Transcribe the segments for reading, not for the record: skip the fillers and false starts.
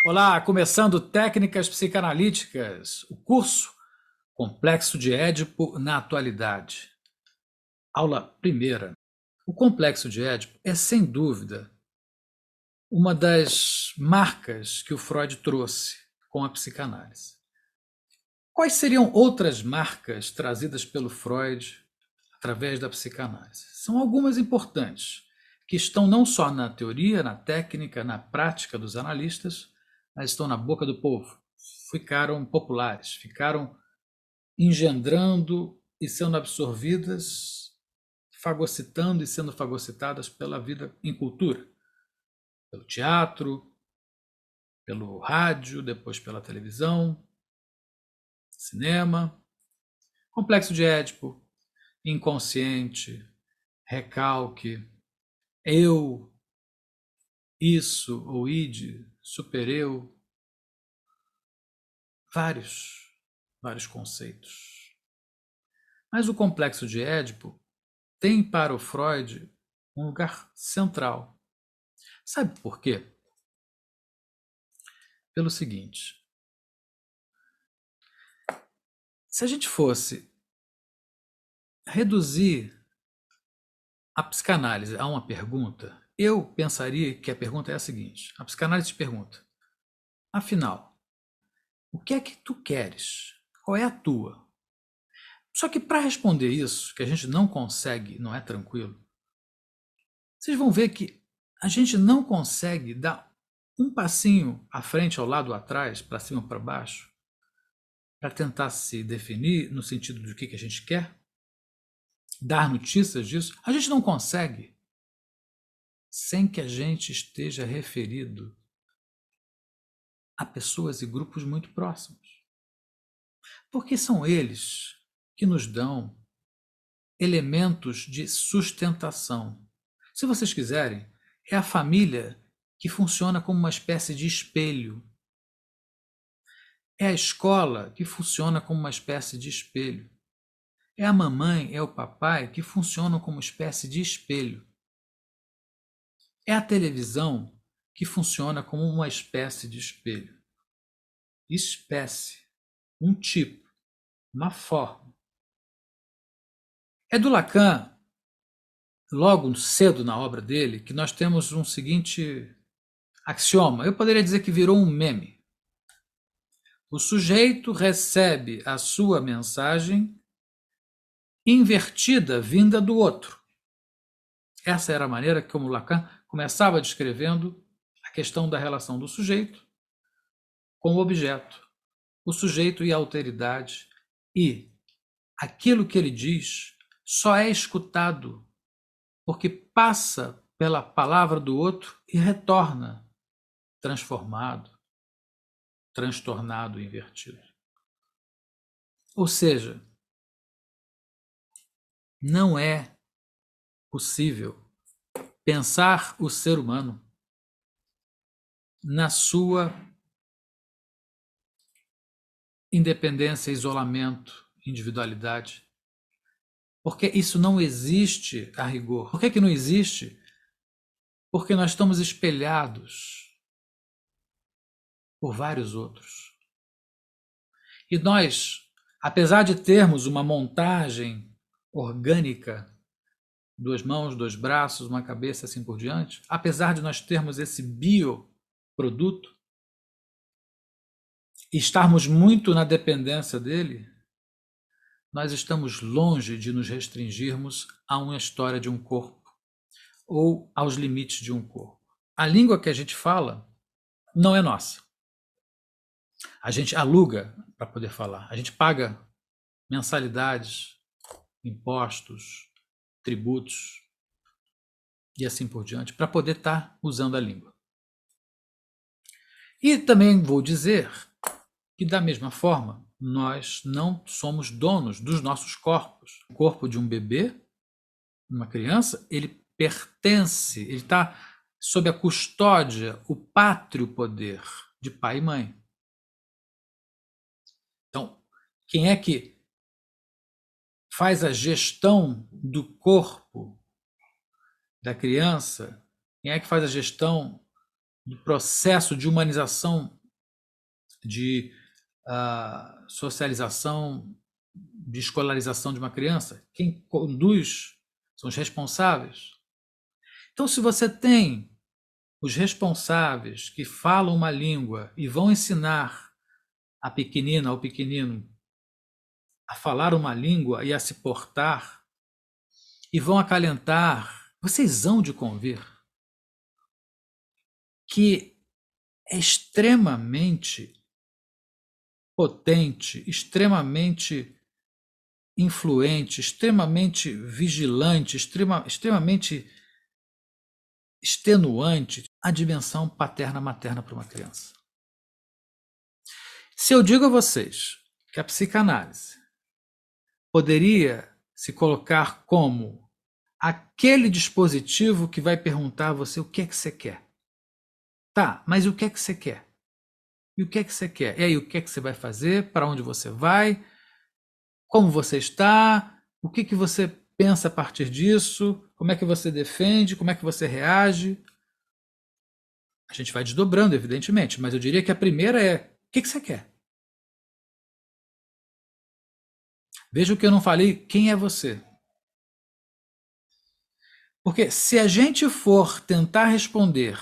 Olá, começando Técnicas Psicanalíticas, o curso Complexo de Édipo na Atualidade. Aula primeira. O Complexo de Édipo é, sem dúvida, uma das marcas que o Freud trouxe com a psicanálise. Quais seriam outras marcas trazidas pelo Freud através da psicanálise? São algumas importantes, que estão não só na teoria, na técnica, na prática dos analistas, mas estão na boca do povo. Ficaram populares, ficaram engendrando e sendo absorvidas, fagocitando e sendo fagocitadas pela vida em cultura, pelo teatro, pelo rádio, depois pela televisão, cinema. Complexo de Édipo, inconsciente, recalque, eu, isso ou id, supereu, vários conceitos. Mas o complexo de Édipo tem para o Freud um lugar central. Sabe por quê? Pelo seguinte: se a gente fosse reduzir a psicanálise a uma pergunta, eu pensaria que a pergunta é a seguinte: a psicanálise te pergunta, afinal, o que é que tu queres? Qual é a tua? Só que para responder isso, que a gente não consegue, não é tranquilo, vocês vão ver que a gente não consegue dar um passinho à frente, ao lado, atrás, para cima, para baixo, para tentar se definir no sentido do que a gente quer, dar notícias disso. A gente não consegue sem que a gente esteja referido a pessoas e grupos muito próximos. Porque são eles que nos dão elementos de sustentação. Se vocês quiserem, é a família que funciona como uma espécie de espelho. É a escola que funciona como uma espécie de espelho. É a mamãe, é o papai que funcionam como uma espécie de espelho. É a televisão que funciona como uma espécie de espelho. Espécie, um tipo, uma forma. É do Lacan, logo cedo na obra dele, que nós temos um seguinte axioma. Eu poderia dizer que virou um meme. O sujeito recebe a sua mensagem invertida vinda do outro. Essa era a maneira como Lacan começava descrevendo a questão da relação do sujeito com o objeto, o sujeito e a alteridade, e aquilo que ele diz só é escutado porque passa pela palavra do outro e retorna transformado, transtornado, invertido. Ou seja, não é possível pensar o ser humano na sua independência, isolamento, individualidade, porque isso não existe a rigor. Por que não existe? Porque nós estamos espelhados por vários outros. E nós, apesar de termos uma montagem orgânica, duas mãos, dois braços, uma cabeça, assim por diante, apesar de nós termos esse bioproduto e estarmos muito na dependência dele, nós estamos longe de nos restringirmos a uma história de um corpo ou aos limites de um corpo. A língua que a gente fala não é nossa. A gente aluga para poder falar. A gente paga mensalidades, impostos, tributos e assim por diante para poder estar usando a língua. E também vou dizer que, da mesma forma, nós não somos donos dos nossos corpos. O corpo de um bebê, uma criança, ele pertence, ele está sob a custódia, o pátrio poder de pai e mãe. Então, quem é que faz a gestão do corpo da criança? Quem é que faz a gestão do processo de humanização, de socialização, de escolarização de uma criança? Quem conduz são os responsáveis. Então, se você tem os responsáveis que falam uma língua e vão ensinar a pequenina ou pequenino a falar uma língua e a se portar, e vão acalentar, vocês hão de convir que é extremamente potente, extremamente influente, extremamente vigilante, extremamente extenuante a dimensão paterna-materna para uma criança. Se eu digo a vocês que a psicanálise poderia se colocar como aquele dispositivo que vai perguntar a você o que é que você quer. Tá, mas o que é que você quer? E o que é que você quer? E aí, o que é que você vai fazer? Para onde você vai? Como você está? O que você pensa a partir disso? Como é que você defende? Como é que você reage? A gente vai desdobrando, evidentemente, mas eu diria que a primeira é: o que você quer? Veja que eu não falei quem é você. Porque se a gente for tentar responder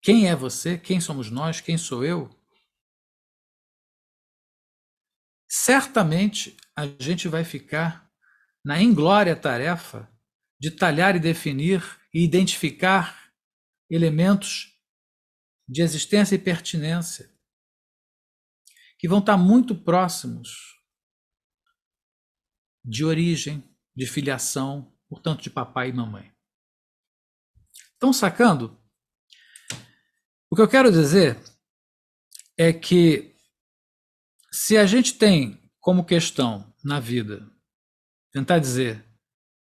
quem é você, quem somos nós, quem sou eu, certamente a gente vai ficar na inglória tarefa de talhar e definir e identificar elementos de existência e pertinência que vão estar muito próximos de origem, de filiação, portanto de papai e mamãe. Estão sacando? O que eu quero dizer é que se a gente tem como questão na vida tentar dizer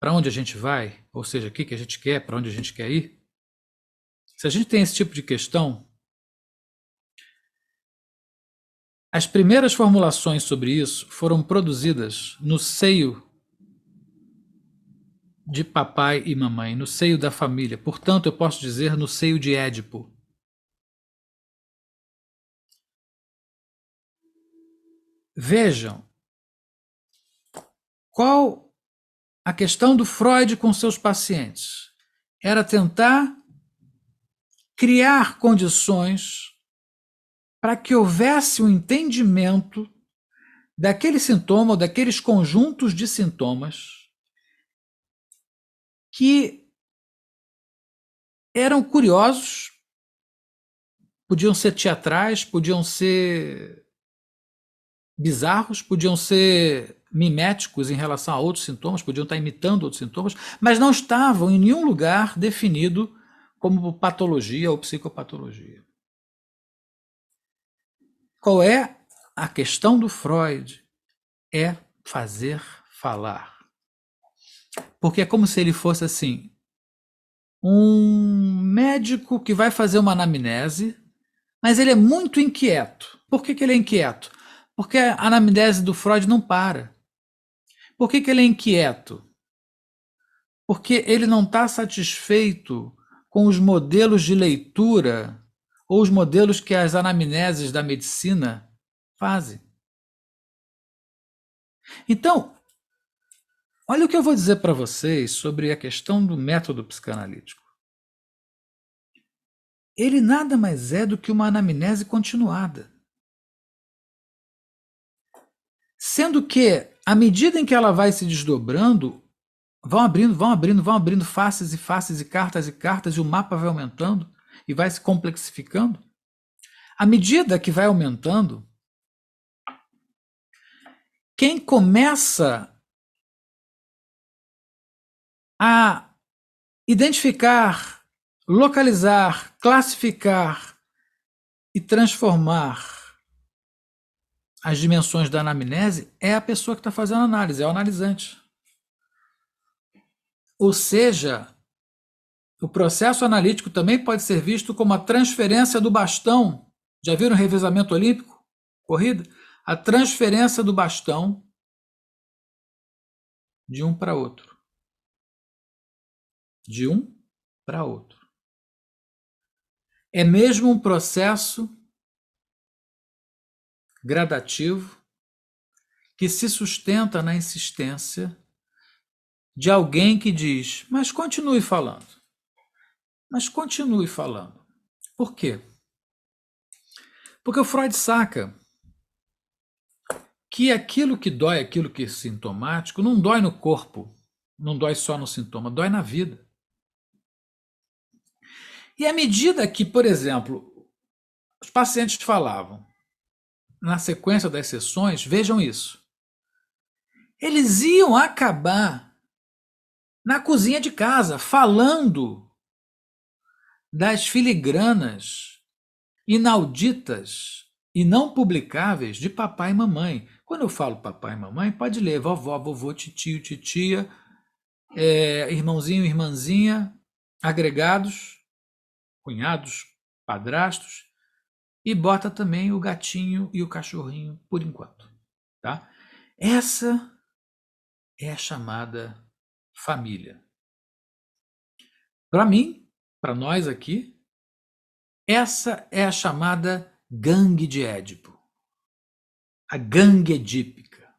para onde a gente vai, ou seja, o que a gente quer, para onde a gente quer ir, se a gente tem esse tipo de questão, as primeiras formulações sobre isso foram produzidas no seio de papai e mamãe, no seio da família. Portanto, eu posso dizer no seio de Édipo. Vejam qual a questão do Freud com seus pacientes. Era tentar criar condições para que houvesse um entendimento daquele sintoma ou daqueles conjuntos de sintomas que eram curiosos, podiam ser teatrais, podiam ser bizarros, podiam ser miméticos em relação a outros sintomas, podiam estar imitando outros sintomas, mas não estavam em nenhum lugar definido como patologia ou psicopatologia. Qual é a questão do Freud? É fazer falar. Porque é como se ele fosse assim, um médico que vai fazer uma anamnese, mas ele é muito inquieto. Por que ele é inquieto? Porque a anamnese do Freud não para. Por que ele é inquieto? Porque ele não está satisfeito com os modelos de leitura ou os modelos que as anamneses da medicina fazem. Então, olha o que eu vou dizer para vocês sobre a questão do método psicanalítico. Ele nada mais é do que uma anamnese continuada. Sendo que, à medida em que ela vai se desdobrando, vão abrindo faces e faces e cartas, e o mapa vai aumentando e vai se complexificando. À medida que vai aumentando, quem começa a identificar, localizar, classificar e transformar as dimensões da anamnese é a pessoa que está fazendo a análise, é o analisante. Ou seja, o processo analítico também pode ser visto como a transferência do bastão. Já viram o revezamento olímpico? Corrida? A transferência do bastão de um para outro. De um para outro. É mesmo um processo gradativo que se sustenta na insistência de alguém que diz: mas continue falando. Mas continue falando. Por quê? Porque o Freud saca que aquilo que dói, aquilo que é sintomático, não dói no corpo, não dói só no sintoma, dói na vida. E à medida que, por exemplo, os pacientes falavam, na sequência das sessões, vejam isso, eles iam acabar na cozinha de casa, falando das filigranas inauditas e não publicáveis de papai e mamãe. Quando eu falo papai e mamãe, pode ler vovó, vovô, titio, titia, irmãozinho, irmãzinha, agregados, cunhados, padrastos, e bota também o gatinho e o cachorrinho por enquanto. Tá? Essa é a chamada família. Para mim, para nós aqui, essa é a chamada gangue de Édipo. A gangue edípica.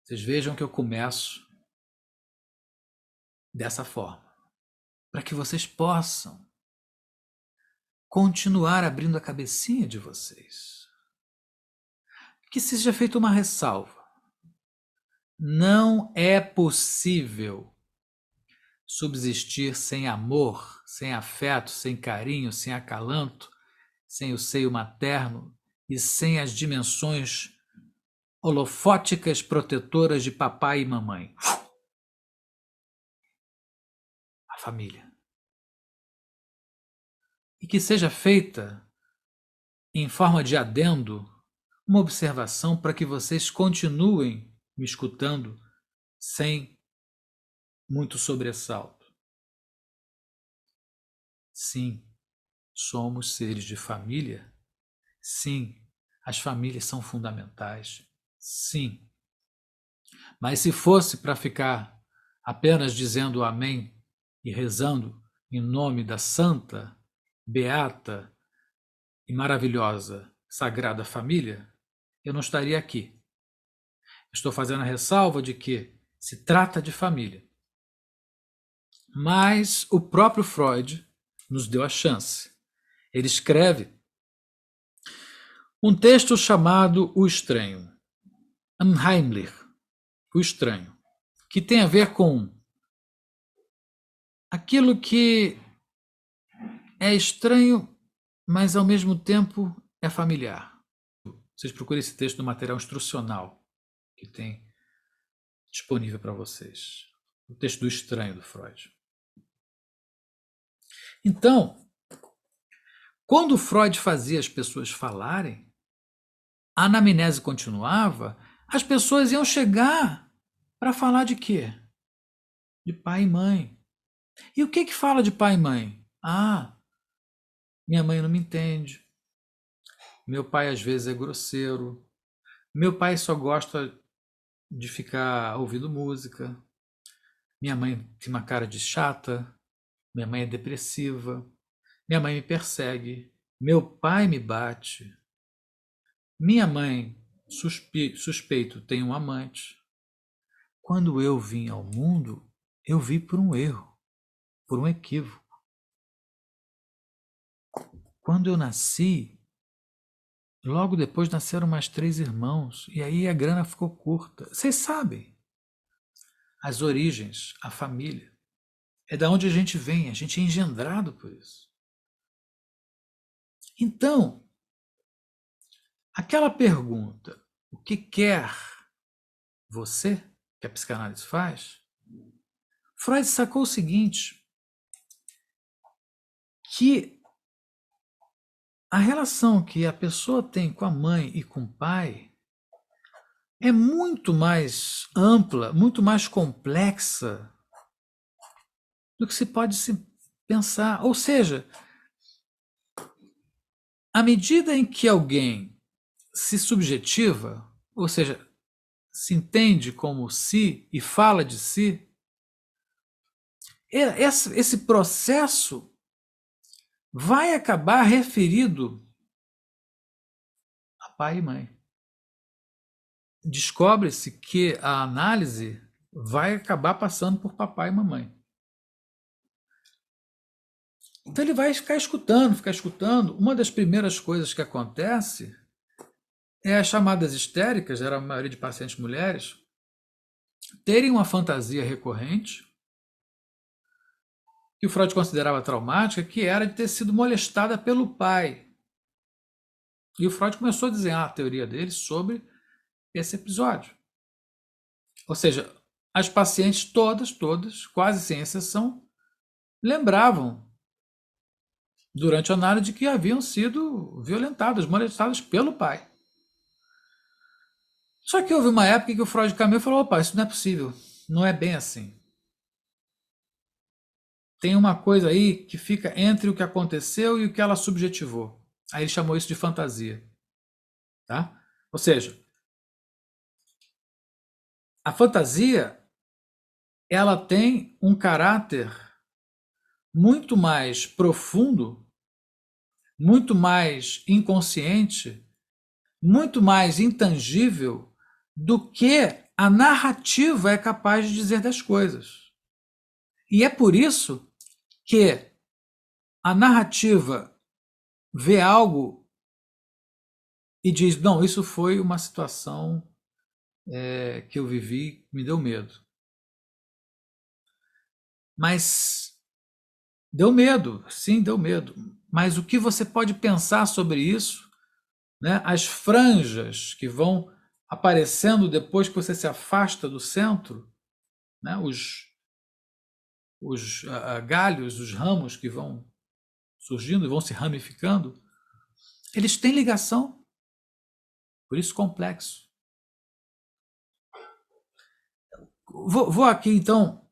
Vocês vejam que eu começo dessa forma, para que vocês possam continuar abrindo a cabecinha de vocês. Que seja feita uma ressalva. Não é possível subsistir sem amor, sem afeto, sem carinho, sem acalanto, sem o seio materno e sem as dimensões holofóticas protetoras de papai e mamãe. A família. E que seja feita, em forma de adendo, uma observação para que vocês continuem me escutando sem muito sobressalto. Sim, somos seres de família. Sim, as famílias são fundamentais. Sim. Mas se fosse para ficar apenas dizendo amém e rezando em nome da santa, beata e maravilhosa Sagrada Família, eu não estaria aqui. Estou fazendo a ressalva de que se trata de família. Mas o próprio Freud nos deu a chance. Ele escreve um texto chamado O Estranho, Unheimlich, O Estranho, que tem a ver com aquilo que é estranho, mas ao mesmo tempo é familiar. Vocês procurem esse texto no material instrucional que tem disponível para vocês. O texto do Estranho do Freud. Então, quando Freud fazia as pessoas falarem, a anamnese continuava, as pessoas iam chegar para falar de quê? De pai e mãe. E o que fala de pai e mãe? Ah, minha mãe não me entende. Meu pai às vezes é grosseiro. Meu pai só gosta de ficar ouvindo música. Minha mãe tem uma cara de chata. Minha mãe é depressiva. Minha mãe me persegue. Meu pai me bate. Minha mãe, suspeito, tem um amante. Quando eu vim ao mundo, eu vi por um erro, por um equívoco. Quando eu nasci, logo depois nasceram mais 3 irmãos, e aí a grana ficou curta. Vocês sabem, as origens, a família, é da onde a gente vem, a gente é engendrado por isso. Então, aquela pergunta, o que quer você, que a psicanálise faz, Freud sacou o seguinte, que a relação que a pessoa tem com a mãe e com o pai é muito mais ampla, muito mais complexa do que se pode se pensar. Ou seja, à medida em que alguém se subjetiva, ou seja, se entende como si e fala de si, esse processo vai acabar referido a pai e mãe. Descobre-se que a análise vai acabar passando por papai e mamãe. Então ele vai ficar escutando, ficar escutando. Uma das primeiras coisas que acontece é as chamadas histéricas, era a maioria de pacientes mulheres, terem uma fantasia recorrente, que o Freud considerava traumática, que era de ter sido molestada pelo pai. E o Freud começou a desenhar a teoria dele sobre esse episódio. Ou seja, as pacientes todas, quase sem exceção, lembravam durante a análise de que haviam sido violentadas, molestadas pelo pai. Só que houve uma época em que o Freud caminhou e falou: opa, isso não é possível, não é bem assim. Tem uma coisa aí que fica entre o que aconteceu e o que ela subjetivou. Aí ele chamou isso de fantasia. Tá? Ou seja, a fantasia ela tem um caráter muito mais profundo, muito mais inconsciente, muito mais intangível do que a narrativa é capaz de dizer das coisas. E é por isso que a narrativa vê algo e diz: não, isso foi uma situação que eu vivi, me deu medo. Mas deu medo, sim, deu medo. Mas o que você pode pensar sobre isso, né? As franjas que vão aparecendo depois que você se afasta do centro, né? Os galhos, os ramos que vão surgindo e vão se ramificando, eles têm ligação. Por isso, complexo. Vou aqui, então,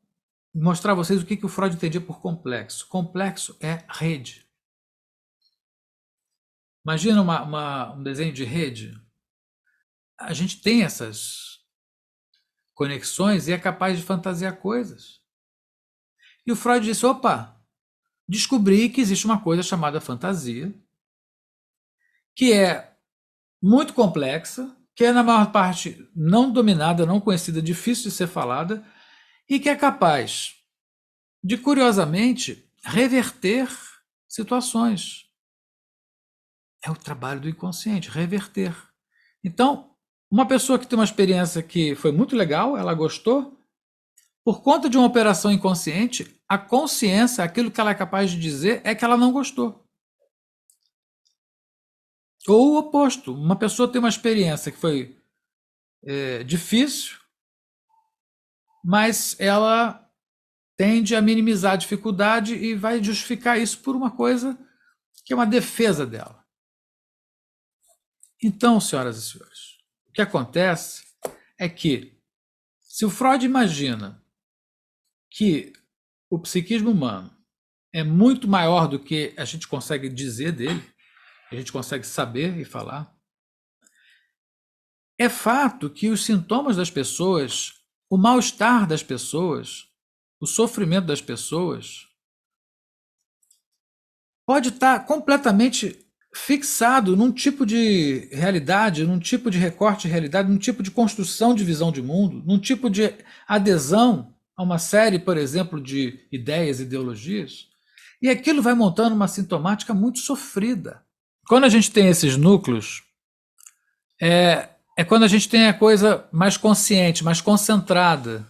mostrar a vocês o que o Freud entendia por complexo. Complexo é rede. Imagina um desenho de rede. A gente tem essas conexões e é capaz de fantasiar coisas. E o Freud disse: opa, descobri que existe uma coisa chamada fantasia, que é muito complexa, que é na maior parte não dominada, não conhecida, difícil de ser falada, e que é capaz de, curiosamente, reverter situações. É o trabalho do inconsciente, reverter. Então, uma pessoa que tem uma experiência que foi muito legal, ela gostou, por conta de uma operação inconsciente, a consciência, aquilo que ela é capaz de dizer, é que ela não gostou. Ou o oposto, uma pessoa tem uma experiência que foi difícil, mas ela tende a minimizar a dificuldade e vai justificar isso por uma coisa que é uma defesa dela. Então, senhoras e senhores, o que acontece é que, se o Freud imagina que o psiquismo humano é muito maior do que a gente consegue dizer dele, a gente consegue saber e falar, é fato que os sintomas das pessoas, o mal-estar das pessoas, o sofrimento das pessoas, pode estar completamente fixado num tipo de realidade, num tipo de recorte de realidade, num tipo de construção de visão de mundo, num tipo de adesão a uma série, por exemplo, de ideias, ideologias, e aquilo vai montando uma sintomática muito sofrida. Quando a gente tem esses núcleos, é quando a gente tem a coisa mais consciente, mais concentrada,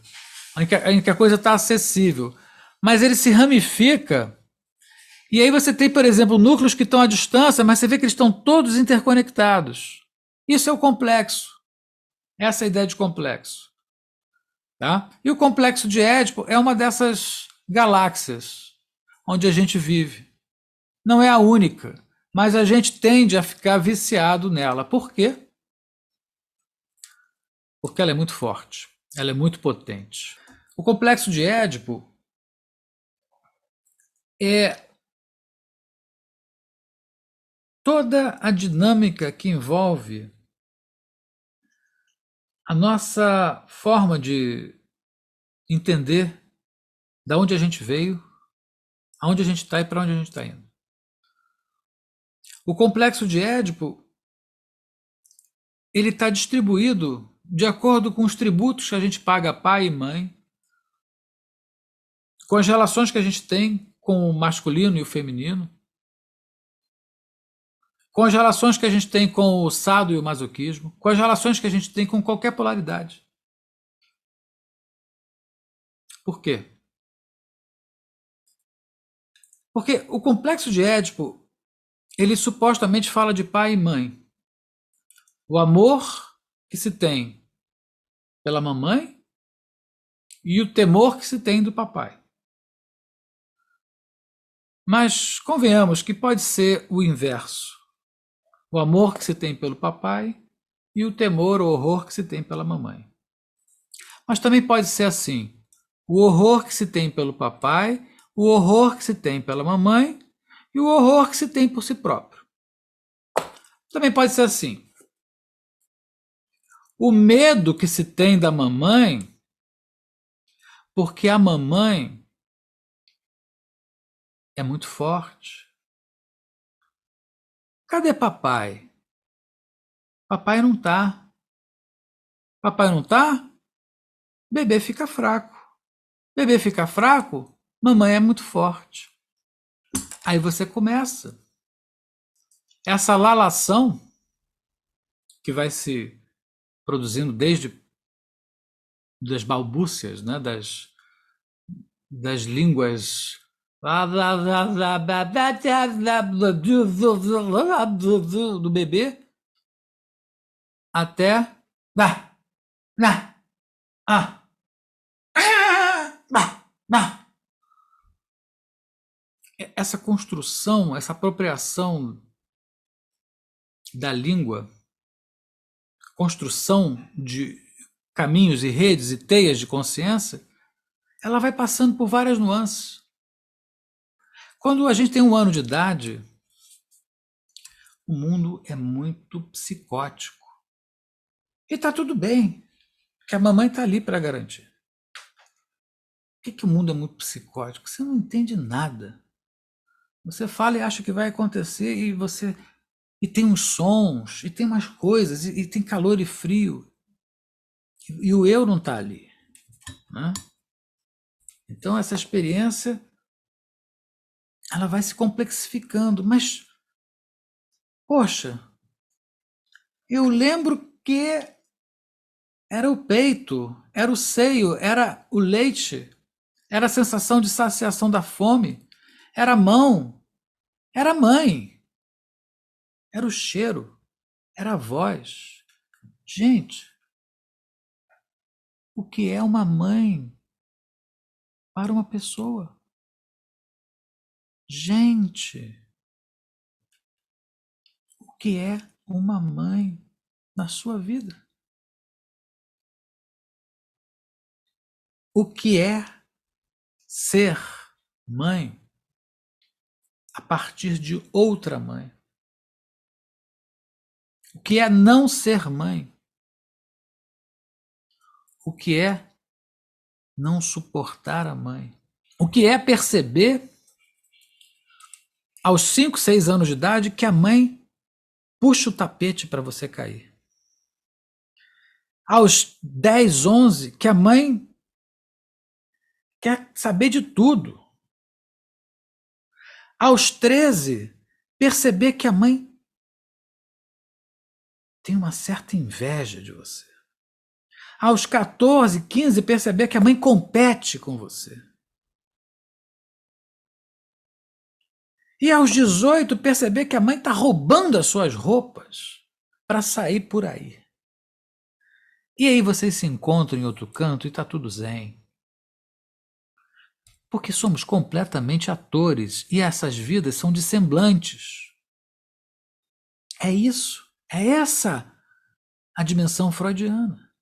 em que a coisa está acessível. Mas ele se ramifica E aí você tem, por exemplo, núcleos que estão à distância, mas você vê que eles estão todos interconectados. Isso é o complexo. Essa é a ideia de complexo. Tá? E o complexo de Édipo é uma dessas galáxias onde a gente vive. Não é a única, mas a gente tende a ficar viciado nela. Por quê? Porque ela é muito forte, ela é muito potente. O complexo de Édipo é toda a dinâmica que envolve a nossa forma de entender de onde a gente veio, aonde a gente está e para onde a gente está indo. O complexo de Édipo ele está distribuído de acordo com os tributos que a gente paga a pai e mãe, com as relações que a gente tem com o masculino e o feminino, com as relações que a gente tem com o sado e o masoquismo, com as relações que a gente tem com qualquer polaridade. Por quê? Porque o complexo de Édipo, ele supostamente fala de pai e mãe. O amor que se tem pela mamãe e o temor que se tem do papai. Mas convenhamos que pode ser o inverso. O amor que se tem pelo papai e o temor ou horror que se tem pela mamãe. Mas também pode ser assim: o horror que se tem pelo papai, o horror que se tem pela mamãe e o horror que se tem por si próprio. Também pode ser assim: o medo que se tem da mamãe, porque a mamãe é muito forte. Cadê papai? Papai não tá. Papai não tá? Bebê fica fraco. Bebê fica fraco, mamãe é muito forte. Aí você começa. Essa lalação que vai se produzindo desde das balbúcias, né, das línguas do bebê até essa construção, essa apropriação da língua, construção de caminhos e redes e teias de consciência, ela vai passando por várias nuances. Quando a gente tem 1 ano de idade, o mundo é muito psicótico. E está tudo bem, que a mamãe está ali para garantir. Por que o mundo é muito psicótico? Você não entende nada. Você fala e acha que vai acontecer e tem uns sons, e tem umas coisas, e tem calor e frio. E o eu não está ali. Né? Então essa experiência ela vai se complexificando. Mas, poxa, eu lembro que era o peito, era o seio, era o leite, era a sensação de saciação da fome, era a mão, era a mãe, era o cheiro, era a voz. Gente, o que é uma mãe para uma pessoa? Gente, o que é uma mãe na sua vida? O que é ser mãe a partir de outra mãe? O que é não ser mãe? O que é não suportar a mãe? O que é perceber aos 5, 6 anos de idade que a mãe puxa o tapete para você cair? Aos 10, 11, que a mãe quer saber de tudo. Aos 13, perceber que a mãe tem uma certa inveja de você. Aos 14, 15, perceber que a mãe compete com você. E aos 18 perceber que a mãe está roubando as suas roupas para sair por aí. E aí vocês se encontram em outro canto e está tudo zen. Porque somos completamente atores e essas vidas são de semblantes. É isso. É essa a dimensão freudiana.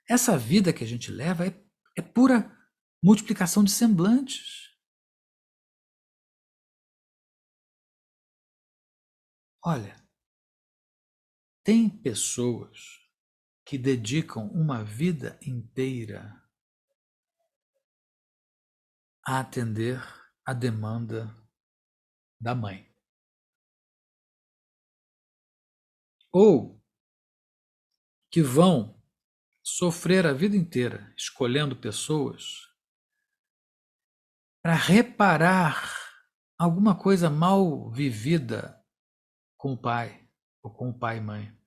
Essa vida que a gente leva é pura multiplicação de semblantes. Olha, tem pessoas que dedicam uma vida inteira a atender a demanda da mãe. Ou que vão sofrer a vida inteira escolhendo pessoas para reparar alguma coisa mal vivida com o pai ou com o pai e mãe.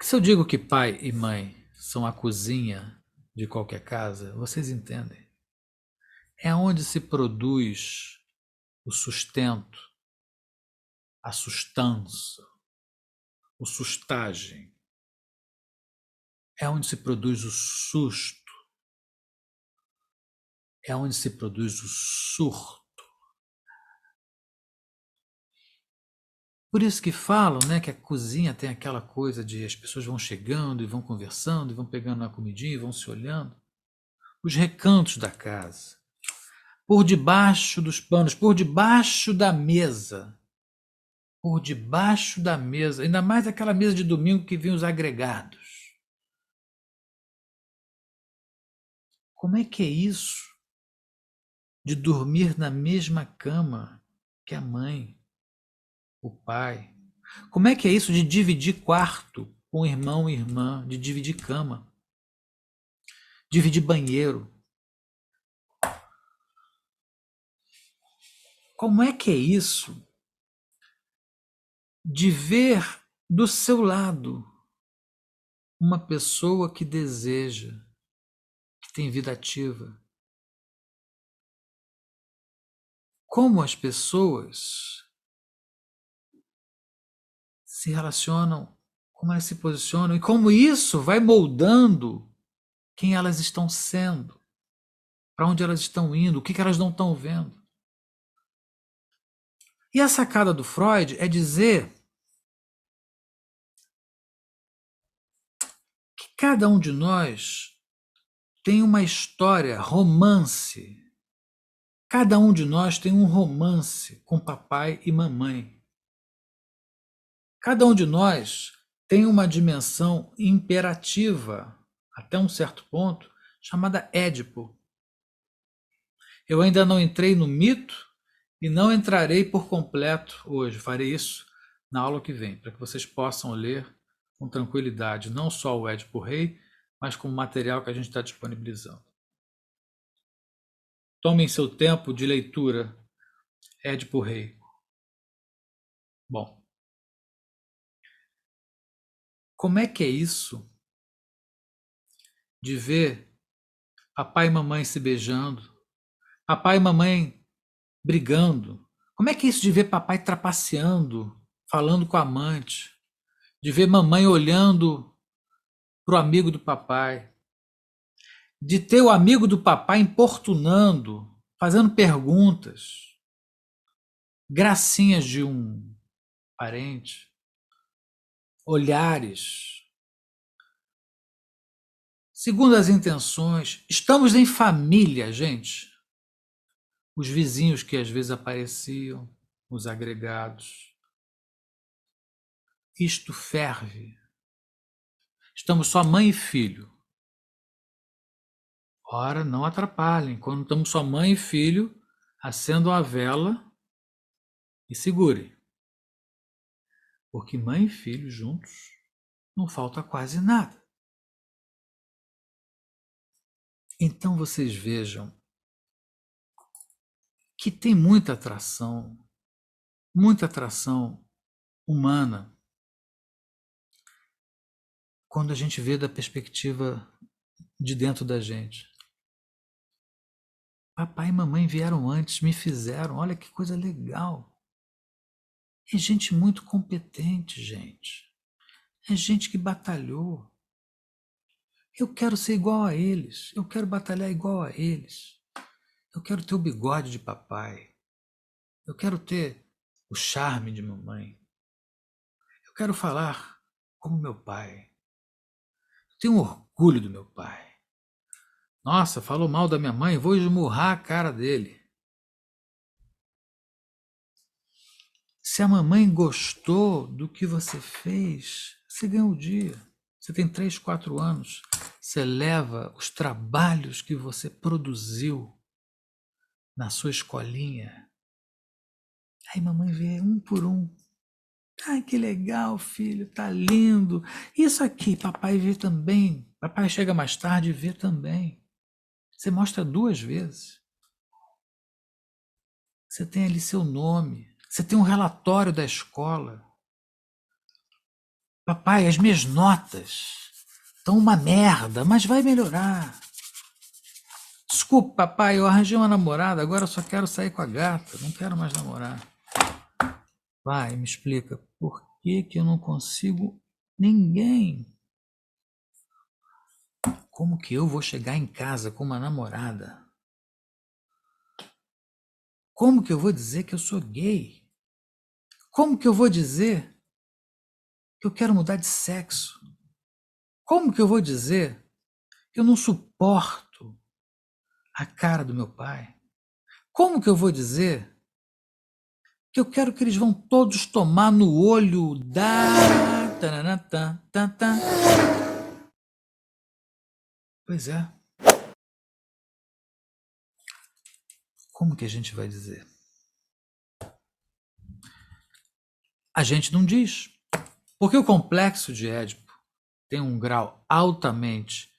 Se eu digo que pai e mãe são a cozinha de qualquer casa, vocês entendem? É onde se produz o sustento, a sustância, o sustagem. É onde se produz o susto. É onde se produz o surto. Por isso que falam, né, que a cozinha tem aquela coisa de as pessoas vão chegando e vão conversando, e vão pegando uma comidinha e vão se olhando. Os recantos da casa. Por debaixo dos panos, por debaixo da mesa. Por debaixo da mesa. Ainda mais aquela mesa de domingo que vinha os agregados. Como é que é isso? De dormir na mesma cama que a mãe, o pai. Como é que é isso de dividir quarto com irmão e irmã, de dividir cama, dividir banheiro? Como é que é isso de ver do seu lado uma pessoa que deseja, que tem vida ativa? Como as pessoas se relacionam, como elas se posicionam e como isso vai moldando quem elas estão sendo, para onde elas estão indo, o que elas não estão vendo. E a sacada do Freud é dizer que cada um de nós tem uma história, romance. Cada um de nós tem um romance com papai e mamãe. Cada um de nós tem uma dimensão imperativa, até um certo ponto, chamada Édipo. Eu ainda não entrei no mito e não entrarei por completo hoje. Farei isso na aula que vem, para que vocês possam ler com tranquilidade, não só o Édipo Rei, mas com o material que a gente está disponibilizando. Tomem seu tempo de leitura, Édipo Rei. Bom, como é que é isso de ver papai e mamãe se beijando, papai e mamãe brigando? Como é que é isso de ver papai trapaceando, falando com a amante, de ver mamãe olhando para o amigo do papai, de ter o amigo do papai importunando, fazendo perguntas, gracinhas de um parente, olhares, segundo as intenções. Estamos em família, gente. Os vizinhos que às vezes apareciam, os agregados. Isto ferve. Estamos só mãe e filho. Ora, não atrapalhem. Quando estamos só mãe e filho, acendam a vela e segurem. Porque mãe e filho juntos não falta quase nada. Então vocês vejam que tem muita atração humana, quando a gente vê da perspectiva de dentro da gente. Papai e mamãe vieram antes, me fizeram, olha que coisa legal. É gente muito competente, gente. É gente que batalhou. Eu quero ser igual a eles. Eu quero batalhar igual a eles. Eu quero ter o bigode de papai. Eu quero ter o charme de mamãe. Eu quero falar como meu pai. Eu tenho orgulho do meu pai. Nossa, falou mal da minha mãe, vou esmurrar a cara dele. Se a mamãe gostou do que você fez, você ganhou o dia. Você tem 3, 4 anos. Você leva os trabalhos que você produziu na sua escolinha. Aí mamãe vê um por um. Ai, que legal, filho, tá lindo. Isso aqui, papai vê também. Papai chega mais tarde e vê também. Você mostra 2 vezes. Você tem ali seu nome. Você tem um relatório da escola. Papai, as minhas notas estão uma merda, mas vai melhorar. Desculpa, papai, eu arranjei uma namorada, agora eu só quero sair com a gata, não quero mais namorar. Vai, me explica, por que que eu não consigo ninguém? Como que eu vou chegar em casa com uma namorada? Como que eu vou dizer que eu sou gay? Como que eu vou dizer que eu quero mudar de sexo? Como que eu vou dizer que eu não suporto a cara do meu pai? Como que eu vou dizer que eu quero que eles vão todos tomar no olho da... Taranatã, tã, tã. Pois é. Como que a gente vai dizer? A gente não diz. Porque o complexo de Édipo tem um grau altamente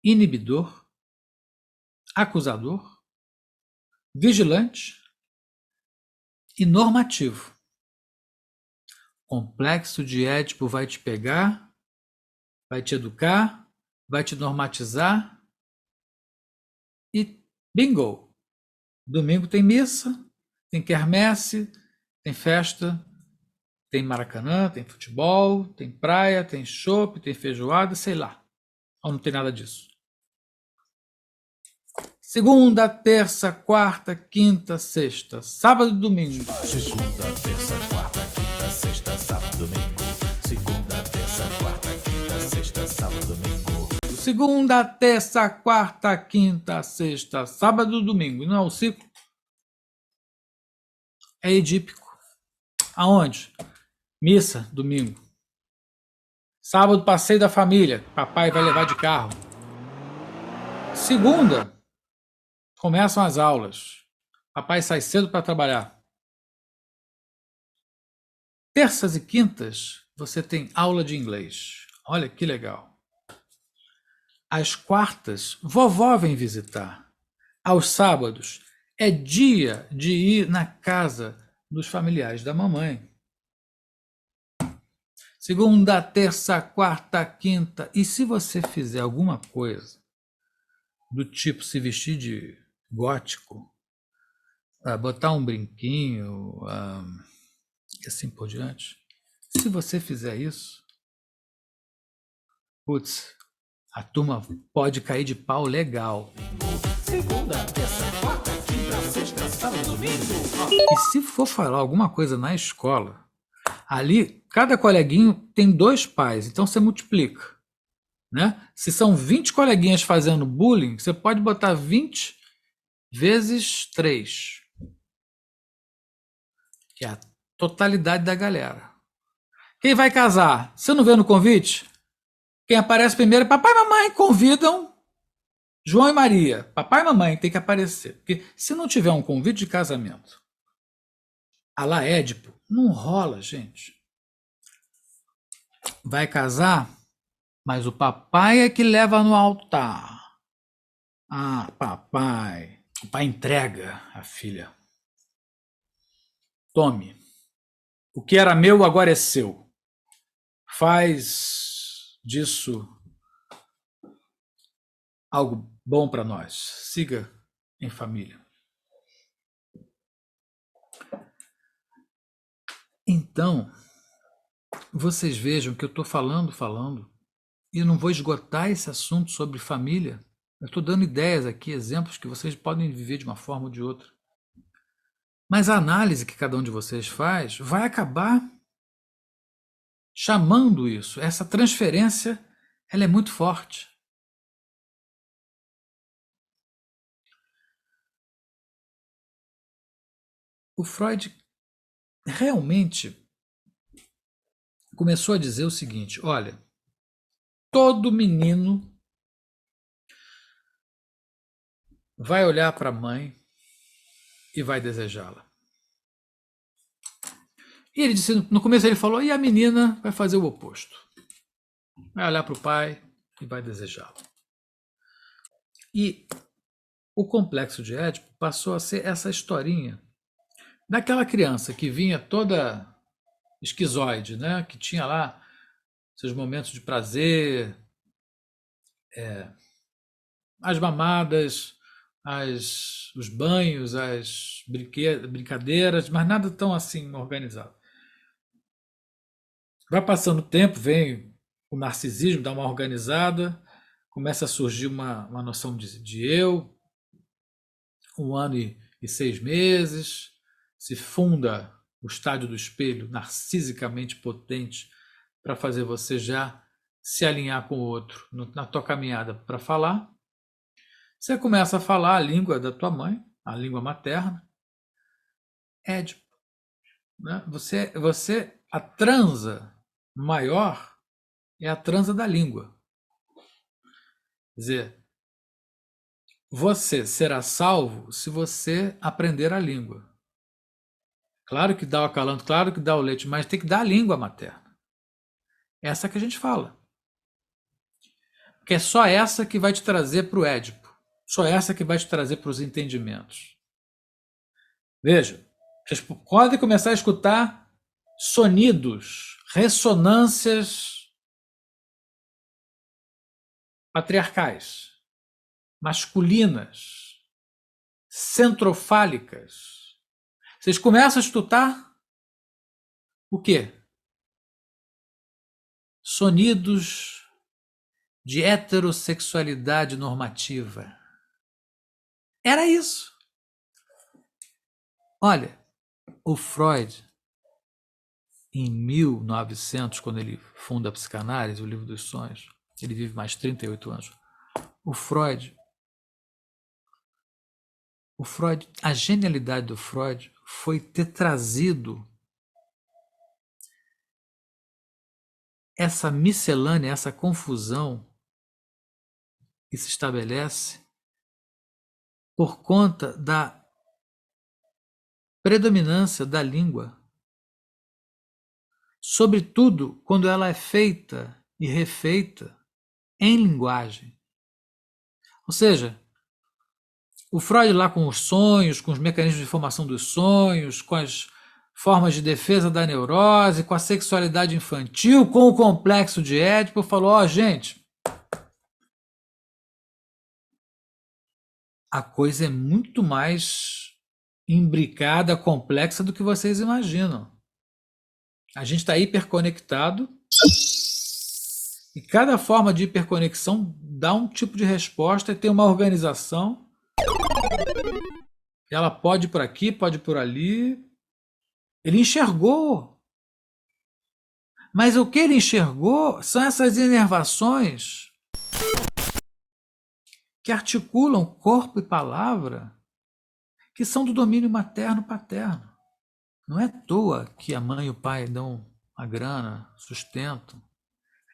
inibidor, acusador, vigilante e normativo. O complexo de Édipo vai te pegar, vai te educar, vai te normatizar e bingo! Domingo tem missa, tem quermesse, tem festa, tem Maracanã, tem futebol, tem praia, tem chopp, tem feijoada, sei lá. Ou não tem nada disso. Segunda, terça, quarta, quinta, sexta, sábado e domingo. Segunda, terça, quarta, quinta, sexta, sábado, domingo. Segunda, terça, quarta, quinta, sexta, sábado, domingo. Segunda, terça, quarta, quinta, sexta, sábado e domingo. Não é o ciclo? É edípico. Aonde? Missa, domingo. Sábado, passeio da família. Papai vai levar de carro. Segunda, começam as aulas. Papai sai cedo para trabalhar. Terças e quintas, você tem aula de inglês. Olha que legal. Às quartas, vovó vem visitar. Aos sábados, é dia de ir na casa dos familiares da mamãe. Segunda, terça, quarta, quinta. E se você fizer alguma coisa do tipo se vestir de gótico, botar um brinquinho, e assim por diante, se você fizer isso, putz, a turma pode cair de pau legal. Segunda, terça, quarta, quinta, sexta, sábado, domingo. E se for falar alguma coisa na escola, ali cada coleguinho tem 2 pais, então você multiplica. Né? Se são 20 coleguinhas fazendo bullying, você pode botar 20 vezes 3, que é a totalidade da galera. Quem vai casar? Você não vê no convite? Quem aparece primeiro é papai e mamãe, convidam João e Maria. Papai e mamãe tem que aparecer. Porque se não tiver um convite de casamento, a lá Édipo, não rola, gente. Vai casar, mas o papai é que leva no altar. Ah, papai. O pai entrega a filha. Tome. O que era meu agora é seu. Faz disso algo bom para nós. Siga em família. Então, vocês vejam que eu estou falando, e não vou esgotar esse assunto sobre família. Eu estou dando ideias aqui, exemplos que vocês podem viver de uma forma ou de outra. Mas a análise que cada um de vocês faz vai acabar chamando isso. Essa transferência, ela é muito forte. O Freud realmente começou a dizer o seguinte: olha, todo menino vai olhar para a mãe e vai desejá-la. E ele disse, no começo ele falou, e a menina vai fazer o oposto. Vai olhar para o pai e vai desejá-lo. E o complexo de Édipo passou a ser essa historinha daquela criança que vinha toda esquizoide, né? Que tinha lá seus momentos de prazer, as mamadas, os banhos, as brincadeiras, mas nada tão assim organizado. Vai passando o tempo, vem o narcisismo, dá uma organizada, começa a surgir uma noção de eu, 1 ano e 6 meses, se funda o estádio do espelho narcisicamente potente para fazer você já se alinhar com o outro na tua caminhada para falar. Você começa a falar a língua da tua mãe, a língua materna, Édipo. Né? A transa maior é a transa da língua. Quer dizer, você será salvo se você aprender a língua. Claro que dá o acalanto, claro que dá o leite, mas tem que dar a língua materna. Essa que a gente fala. Porque é só essa que vai te trazer para o Édipo. Só essa que vai te trazer para os entendimentos. Veja, vocês podem começar a escutar sonidos, ressonâncias patriarcais, masculinas, centrofálicas. Vocês começam a escutar o quê? Sonidos de heterossexualidade normativa. Era isso. Olha, o Freud, em 1900, quando ele funda a psicanálise, o livro dos sonhos, ele vive mais 38 anos. O Freud, a genialidade do Freud foi ter trazido essa miscelânea, essa confusão que se estabelece por conta da predominância da língua, sobretudo quando ela é feita e refeita em linguagem. Ou seja, o Freud lá com os sonhos, com os mecanismos de formação dos sonhos, com as formas de defesa da neurose, com a sexualidade infantil, com o complexo de Édipo, falou, ó, gente, a coisa é muito mais imbricada, complexa do que vocês imaginam. A gente está hiperconectado e cada forma de hiperconexão dá um tipo de resposta e tem uma organização. Ela pode ir por aqui, pode ir por ali. Ele enxergou. Mas o que ele enxergou são essas inervações que articulam corpo e palavra, que são do domínio materno-paterno. Não é à toa que a mãe e o pai dão a grana, sustentam.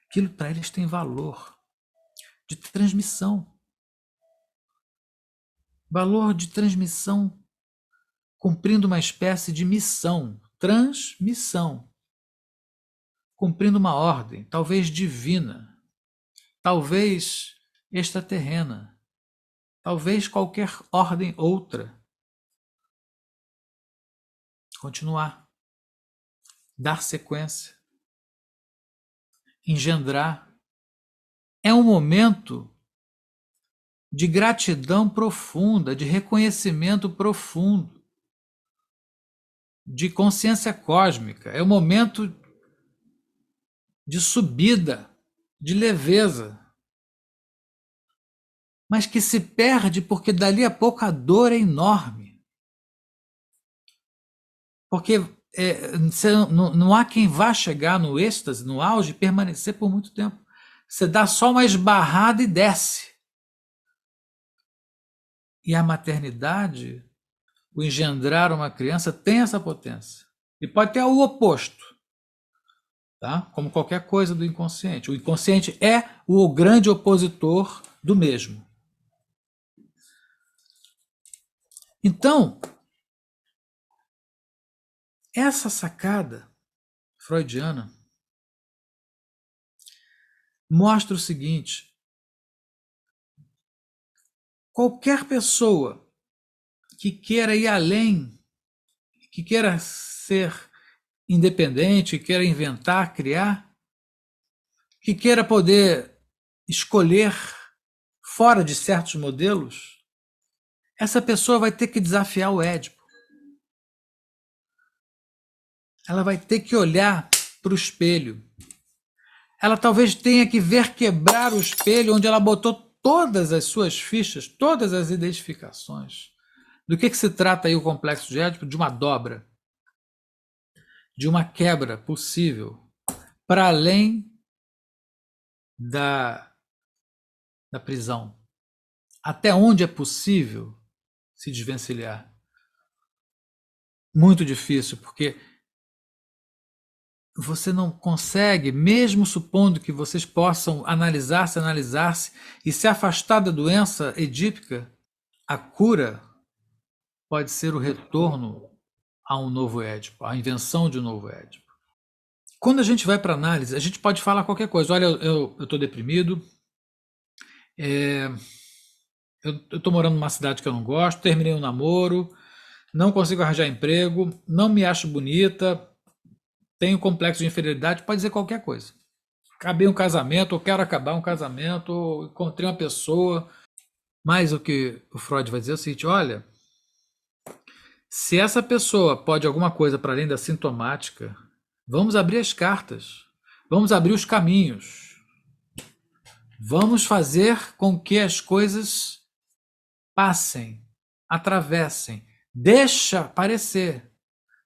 Aquilo para eles tem valor de transmissão. Valor de transmissão, cumprindo uma espécie de missão, transmissão, cumprindo uma ordem, talvez divina, talvez extraterrena, talvez qualquer ordem outra. Continuar, dar sequência, engendrar. É um momento de gratidão profunda, de reconhecimento profundo, de consciência cósmica. É o momento de subida, de leveza, mas que se perde porque dali a pouco a dor é enorme. Porque não há quem vá chegar no êxtase, no auge, e permanecer por muito tempo. Você dá só uma esbarrada e desce. E a maternidade, o engendrar uma criança, tem essa potência. E pode ter o oposto, tá? Como qualquer coisa do inconsciente. O inconsciente é o grande opositor do mesmo. Então, essa sacada freudiana mostra o seguinte: qualquer pessoa que queira ir além, que queira ser independente, que queira inventar, criar, que queira poder escolher fora de certos modelos, essa pessoa vai ter que desafiar o Édipo. Ela vai ter que olhar para o espelho. Ela talvez tenha que ver quebrar o espelho onde ela botou todas as suas fichas, todas as identificações. Do que se trata aí o complexo de Édipo? De uma dobra, de uma quebra possível, para além da prisão. Até onde é possível se desvencilhar? Muito difícil, porque você não consegue, mesmo supondo que vocês possam analisar-se e se afastar da doença edípica, a cura pode ser o retorno a um novo Édipo, a invenção de um novo Édipo. Quando a gente vai para análise, a gente pode falar qualquer coisa. Olha, eu estou deprimido, eu estou morando numa cidade que eu não gosto, terminei um namoro, não consigo arranjar emprego, não me acho bonita, tenho complexo de inferioridade, pode dizer qualquer coisa. Acabei um casamento, ou quero acabar um casamento, ou encontrei uma pessoa. Mas o que o Freud vai dizer é o seguinte: olha, se essa pessoa pode alguma coisa para além da sintomática, vamos abrir as cartas, vamos abrir os caminhos, vamos fazer com que as coisas passem, atravessem, deixa aparecer,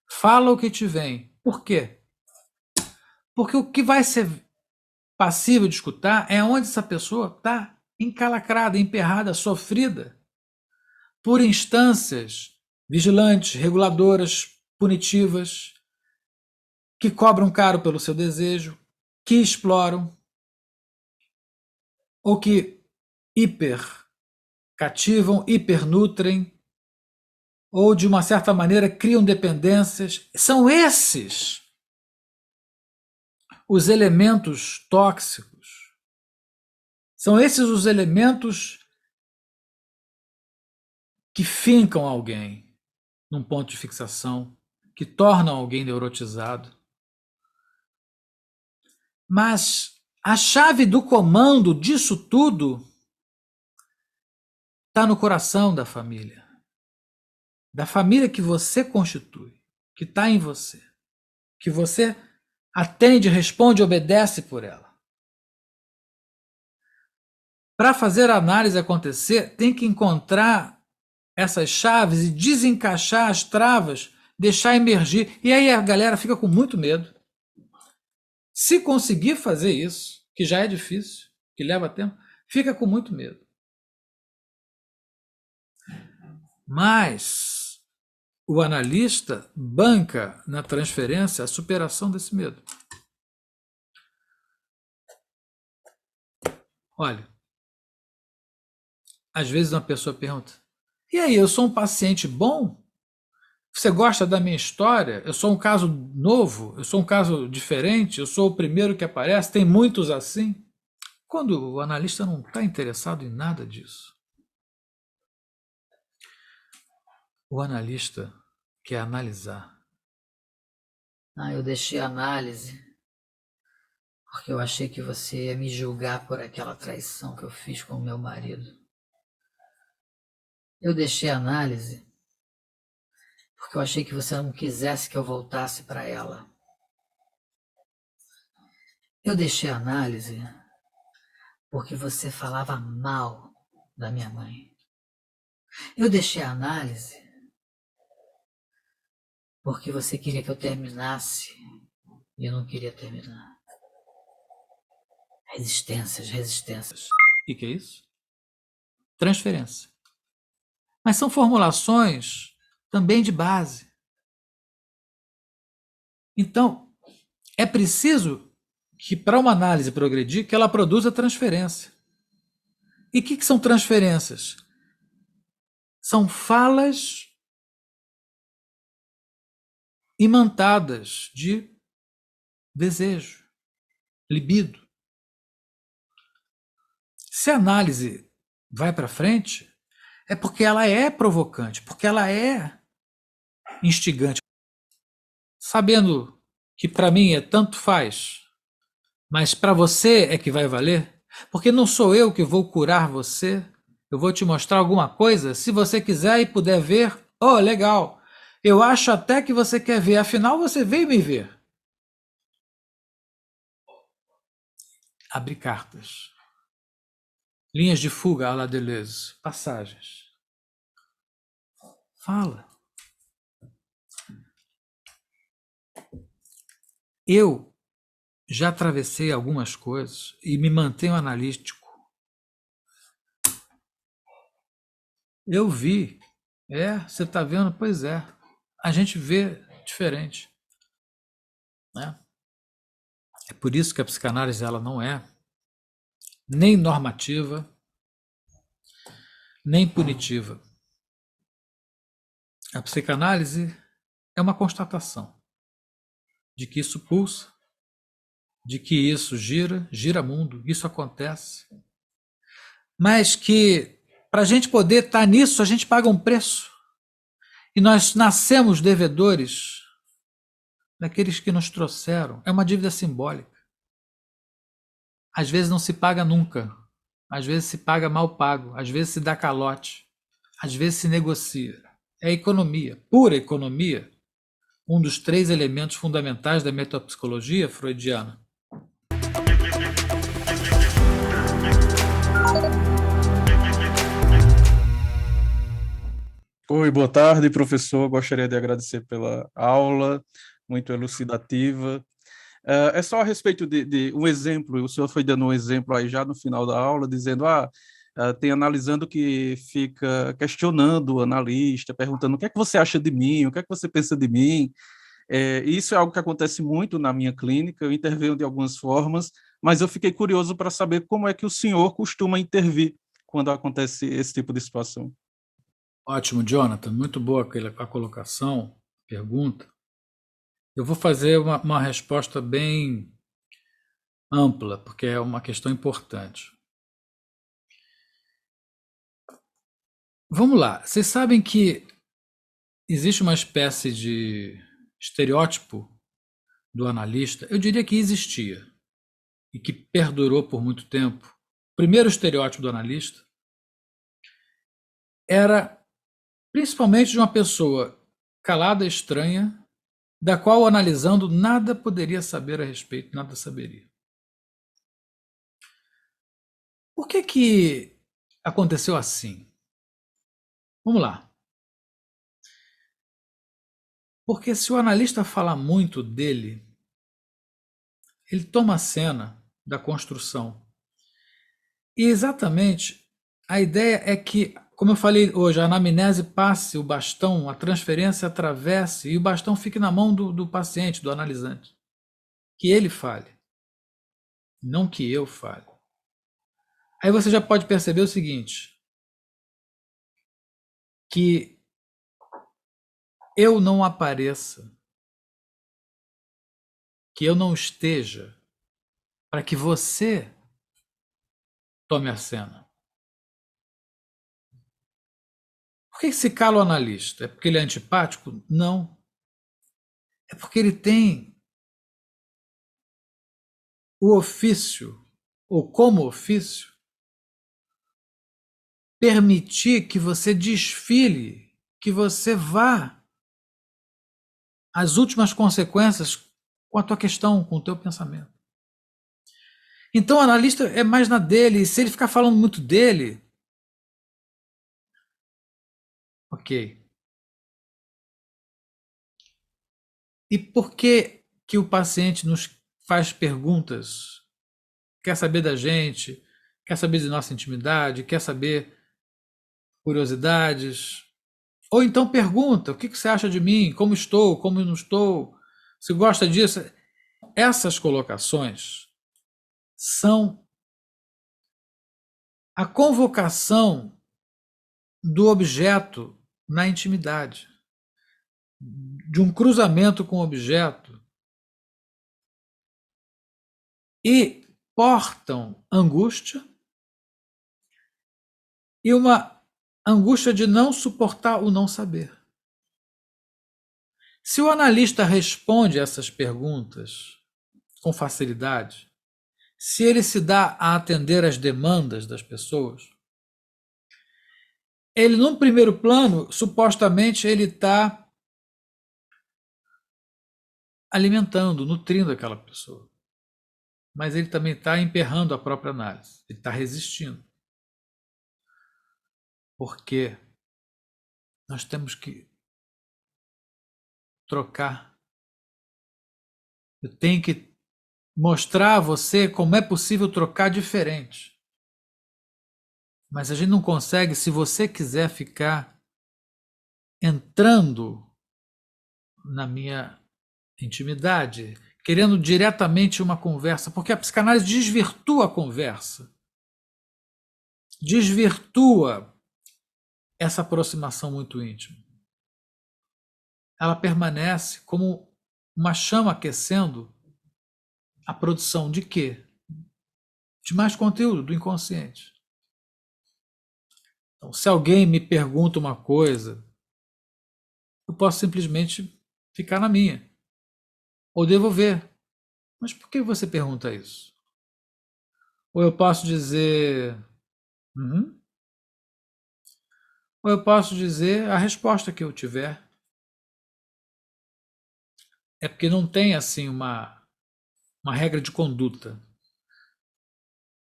fala o que te vem. Por quê? Porque o que vai ser passível de escutar é onde essa pessoa está encalacrada, emperrada, sofrida por instâncias vigilantes, reguladoras, punitivas, que cobram caro pelo seu desejo, que exploram, ou que hiper cativam, hipernutrem, ou de uma certa maneira criam dependências. São esses os elementos tóxicos. São esses os elementos que fincam alguém num ponto de fixação, que tornam alguém neurotizado. Mas a chave do comando disso tudo está no coração da família que você constitui, que está em você, que você atende, responde, obedece por ela. Para fazer a análise acontecer, tem que encontrar essas chaves e desencaixar as travas, deixar emergir. E aí a galera fica com muito medo. Se conseguir fazer isso, que já é difícil, que leva tempo, fica com muito medo. Mas o analista banca na transferência a superação desse medo. Olha, às vezes uma pessoa pergunta: e aí, eu sou um paciente bom? Você gosta da minha história? Eu sou um caso novo? Eu sou um caso diferente? Eu sou o primeiro que aparece? Tem muitos assim? Quando o analista não está interessado em nada disso. O analista quer analisar. Eu deixei a análise porque eu achei que você ia me julgar por aquela traição que eu fiz com o meu marido. Eu deixei a análise porque eu achei que você não quisesse que eu voltasse para ela. Eu deixei a análise porque você falava mal da minha mãe. Eu deixei a análise porque você queria que eu terminasse e eu não queria terminar. Resistências, resistências. O que é isso? Transferência. Mas são formulações também de base. Então, é preciso que, para uma análise progredir, que ela produza transferência. E o que são transferências? São falas imantadas de desejo, libido. Se a análise vai para frente, é porque ela é provocante, porque ela é instigante. Sabendo que para mim é tanto faz, mas para você é que vai valer, porque não sou eu que vou curar você, eu vou te mostrar alguma coisa, se você quiser e puder ver, oh, legal, eu acho até que você quer ver, afinal você veio me ver. Abre cartas. Linhas de fuga à la Deleuze, passagens. Fala. Eu já atravessei algumas coisas e me mantenho analítico. Eu vi. Você está vendo? Pois é. A gente vê diferente. Né? É por isso que a psicanálise ela não é nem normativa, nem punitiva. A psicanálise é uma constatação de que isso pulsa, de que isso gira, gira mundo, isso acontece. Mas que para a gente poder estar nisso, a gente paga um preço. E nós nascemos devedores daqueles que nos trouxeram. É uma dívida simbólica. Às vezes não se paga nunca. Às vezes se paga mal pago. Às vezes se dá calote. Às vezes se negocia. É economia, pura economia, um dos 3 elementos fundamentais da metapsicologia freudiana. Oi, boa tarde, professor. Gostaria de agradecer pela aula, muito elucidativa. É só a respeito de um exemplo, o senhor foi dando um exemplo aí já no final da aula, dizendo, tem analisando que fica questionando o analista, perguntando o que é que você acha de mim, o que é que você pensa de mim. Isso é algo que acontece muito na minha clínica, eu intervenho de algumas formas, mas eu fiquei curioso para saber como é que o senhor costuma intervir quando acontece esse tipo de situação. Ótimo, Jonathan. Muito boa a colocação, pergunta. Eu vou fazer uma resposta bem ampla, porque é uma questão importante. Vamos lá. Vocês sabem que existe uma espécie de estereótipo do analista? Eu diria que existia e que perdurou por muito tempo. O primeiro estereótipo do analista era principalmente de uma pessoa calada, estranha, da qual, analisando, nada poderia saber a respeito, nada saberia. Por que aconteceu assim? Vamos lá. Porque se o analista fala muito dele, ele toma a cena da construção. E exatamente a ideia é que, como eu falei hoje, a anamnese passe o bastão, a transferência atravesse e o bastão fique na mão do paciente, do analisante. Que ele fale, não que eu fale. Aí você já pode perceber o seguinte, que eu não apareça, que eu não esteja, para que você tome a cena. Por que se cala o analista? É porque ele é antipático? Não. É porque ele tem o ofício, ou como ofício, permitir que você desfile, que você vá às últimas consequências com a tua questão, com o teu pensamento. Então o analista é mais na dele, e se ele ficar falando muito dele, ok. E por que que o paciente nos faz perguntas? Quer saber da gente, quer saber de nossa intimidade, quer saber curiosidades? Ou então pergunta: o que você acha de mim? Como estou? Como não estou? Se gosta disso? Essas colocações são a convocação do objeto na intimidade, de um cruzamento com o objeto, e portam angústia, e uma angústia de não suportar o não saber. Se o analista responde essas perguntas com facilidade, se ele se dá a atender às demandas das pessoas, ele, num primeiro plano, supostamente ele está alimentando, nutrindo aquela pessoa. Mas ele também está emperrando a própria análise. Ele está resistindo. Porque nós temos que trocar. Eu tenho que mostrar a você como é possível trocar diferente. Mas a gente não consegue se você quiser ficar entrando na minha intimidade, querendo diretamente uma conversa, porque a psicanálise desvirtua a conversa, desvirtua essa aproximação muito íntima. Ela permanece como uma chama aquecendo a produção de quê? De mais conteúdo, do inconsciente. Então, se alguém me pergunta uma coisa, eu posso simplesmente ficar na minha, ou devolver. Mas por que você pergunta isso? Ou eu posso dizer, ou eu posso dizer a resposta que eu tiver. É porque não tem assim uma regra de conduta.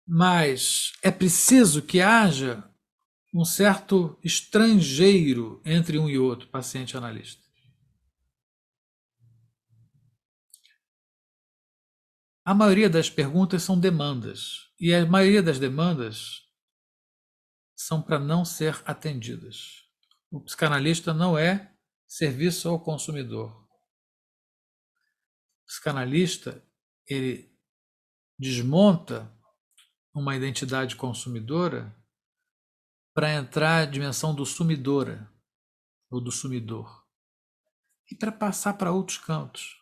Mas é preciso que haja um certo estrangeiro entre um e outro, paciente e analista. A maioria das perguntas são demandas, e a maioria das demandas são para não ser atendidas. O psicanalista não é serviço ao consumidor. O psicanalista, ele desmonta uma identidade consumidora para entrar a dimensão do sumidora, ou do sumidor, e para passar para outros cantos.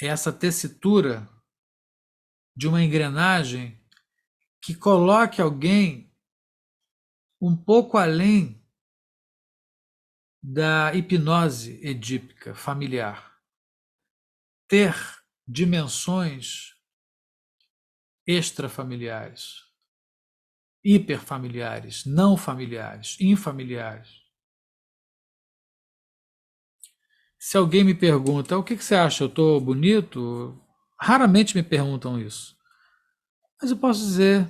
É essa tessitura de uma engrenagem que coloque alguém um pouco além da hipnose edípica familiar. Ter dimensões extrafamiliares, hiperfamiliares, não familiares, infamiliares. Se alguém me pergunta, o que você acha, eu estou bonito? Raramente me perguntam isso. Mas eu posso dizer,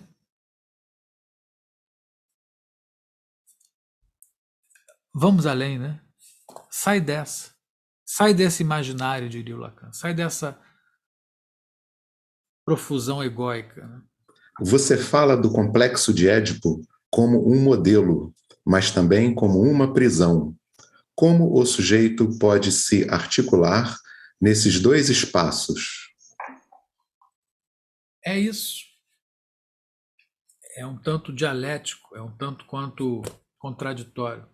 vamos além, né? Sai dessa. Sai desse imaginário, diria o Lacan. Sai dessa profusão egóica. Né? Você fala do complexo de Édipo como um modelo, mas também como uma prisão. Como o sujeito pode se articular nesses dois espaços? É isso. É um tanto dialético, é um tanto quanto contraditório.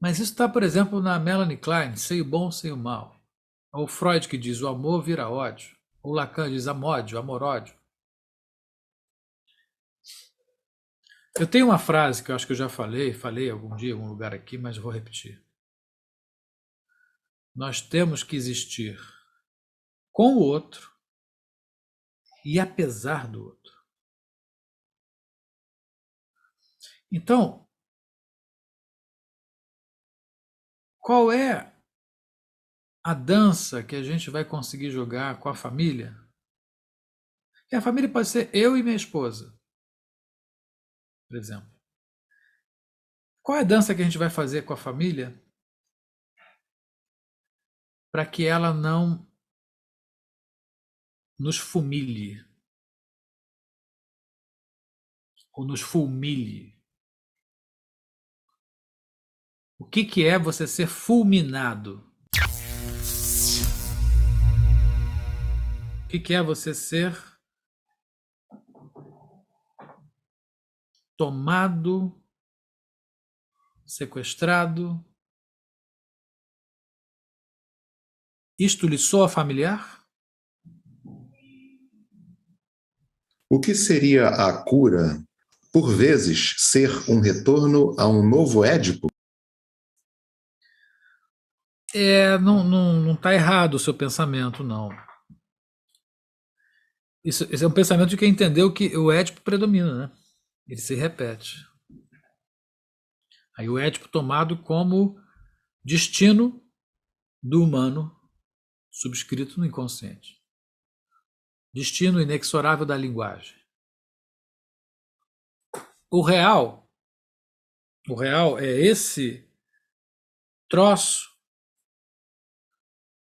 Mas isso está, por exemplo, na Melanie Klein, Sei o Bom, Sei o Mal. Ou Freud que diz o amor vira ódio. Ou Lacan diz amódio, amor-ódio. Eu tenho uma frase que eu acho que eu já falei algum dia, em algum lugar aqui, mas vou repetir. Nós temos que existir com o outro e apesar do outro. Então, qual é a dança que a gente vai conseguir jogar com a família? E a família pode ser eu e minha esposa, por exemplo. Qual é a dança que a gente vai fazer com a família para que ela não nos fumilhe ou nos fulmilhe? O que é você ser fulminado? O que é você ser tomado, sequestrado? Isto lhe soa familiar? O que seria a cura, por vezes, ser um retorno a um novo Édipo? Não está errado o seu pensamento, não. Esse é um pensamento de quem entendeu que o Édipo predomina, né? Ele se repete. Aí o Édipo tomado como destino do humano subscrito no inconsciente. Destino inexorável da linguagem. O real é esse troço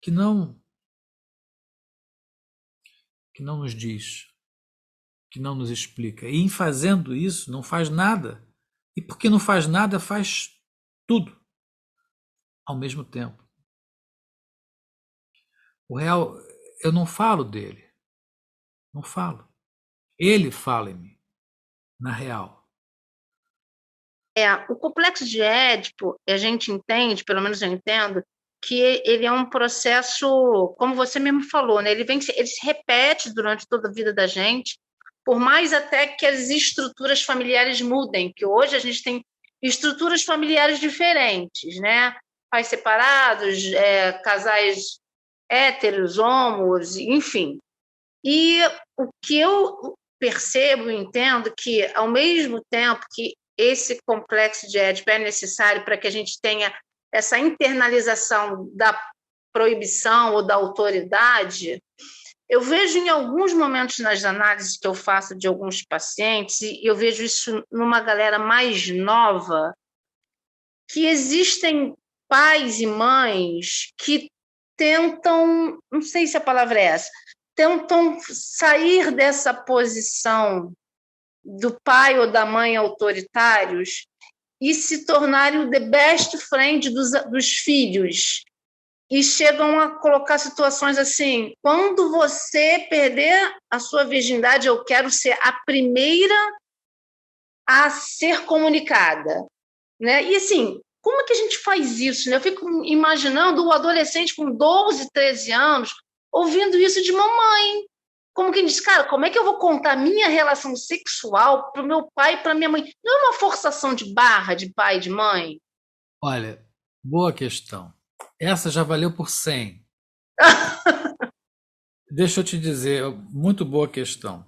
que não nos diz, que não nos explica. E em fazendo isso, não faz nada. E porque não faz nada, faz tudo ao mesmo tempo. O real, eu não falo dele. Não falo. Ele fala em mim, na real. O complexo de Édipo, a gente entende, pelo menos eu entendo, que ele é um processo, como você mesmo falou, né? Ele se repete durante toda a vida da gente, por mais até que as estruturas familiares mudem, que hoje a gente tem estruturas familiares diferentes, né? Pais separados, casais héteros, homos, enfim. E o que eu percebo e entendo que, ao mesmo tempo que esse complexo de Édipo é necessário para que a gente tenha essa internalização da proibição ou da autoridade, eu vejo em alguns momentos nas análises que eu faço de alguns pacientes, e eu vejo isso numa galera mais nova, que existem pais e mães que tentam, não sei se a palavra é essa, tentam sair dessa posição do pai ou da mãe autoritários e se tornarem o the best friend dos filhos. E chegam a colocar situações assim: quando você perder a sua virgindade, eu quero ser a primeira a ser comunicada. Né? E assim, como é que a gente faz isso? Né? Eu fico imaginando o adolescente com 12, 13 anos ouvindo isso de mamãe. Como quem diz, cara, como é que eu vou contar minha relação sexual para o meu pai e para minha mãe? Não é uma forçação de barra de pai e de mãe? Olha, boa questão. Essa já valeu por 100. Deixa eu te dizer, muito boa questão.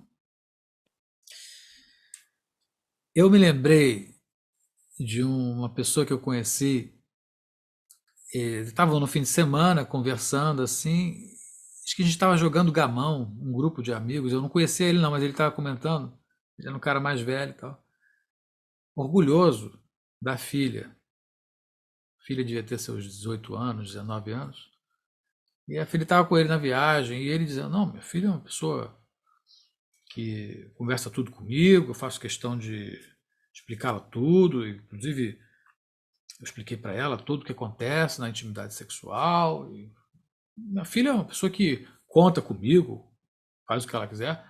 Eu me lembrei de uma pessoa que eu conheci, estavam no fim de semana conversando assim, acho que a gente estava jogando gamão, um grupo de amigos, eu não conhecia ele não, mas ele estava comentando, ele era um cara mais velho e tal, orgulhoso da filha. A filha devia ter seus 18 anos, 19 anos, e a filha estava com ele na viagem, e ele dizendo, não, minha filha é uma pessoa que conversa tudo comigo, eu faço questão de explicá-la tudo, inclusive eu expliquei para ela tudo o que acontece na intimidade sexual. E minha filha é uma pessoa que conta comigo, faz o que ela quiser.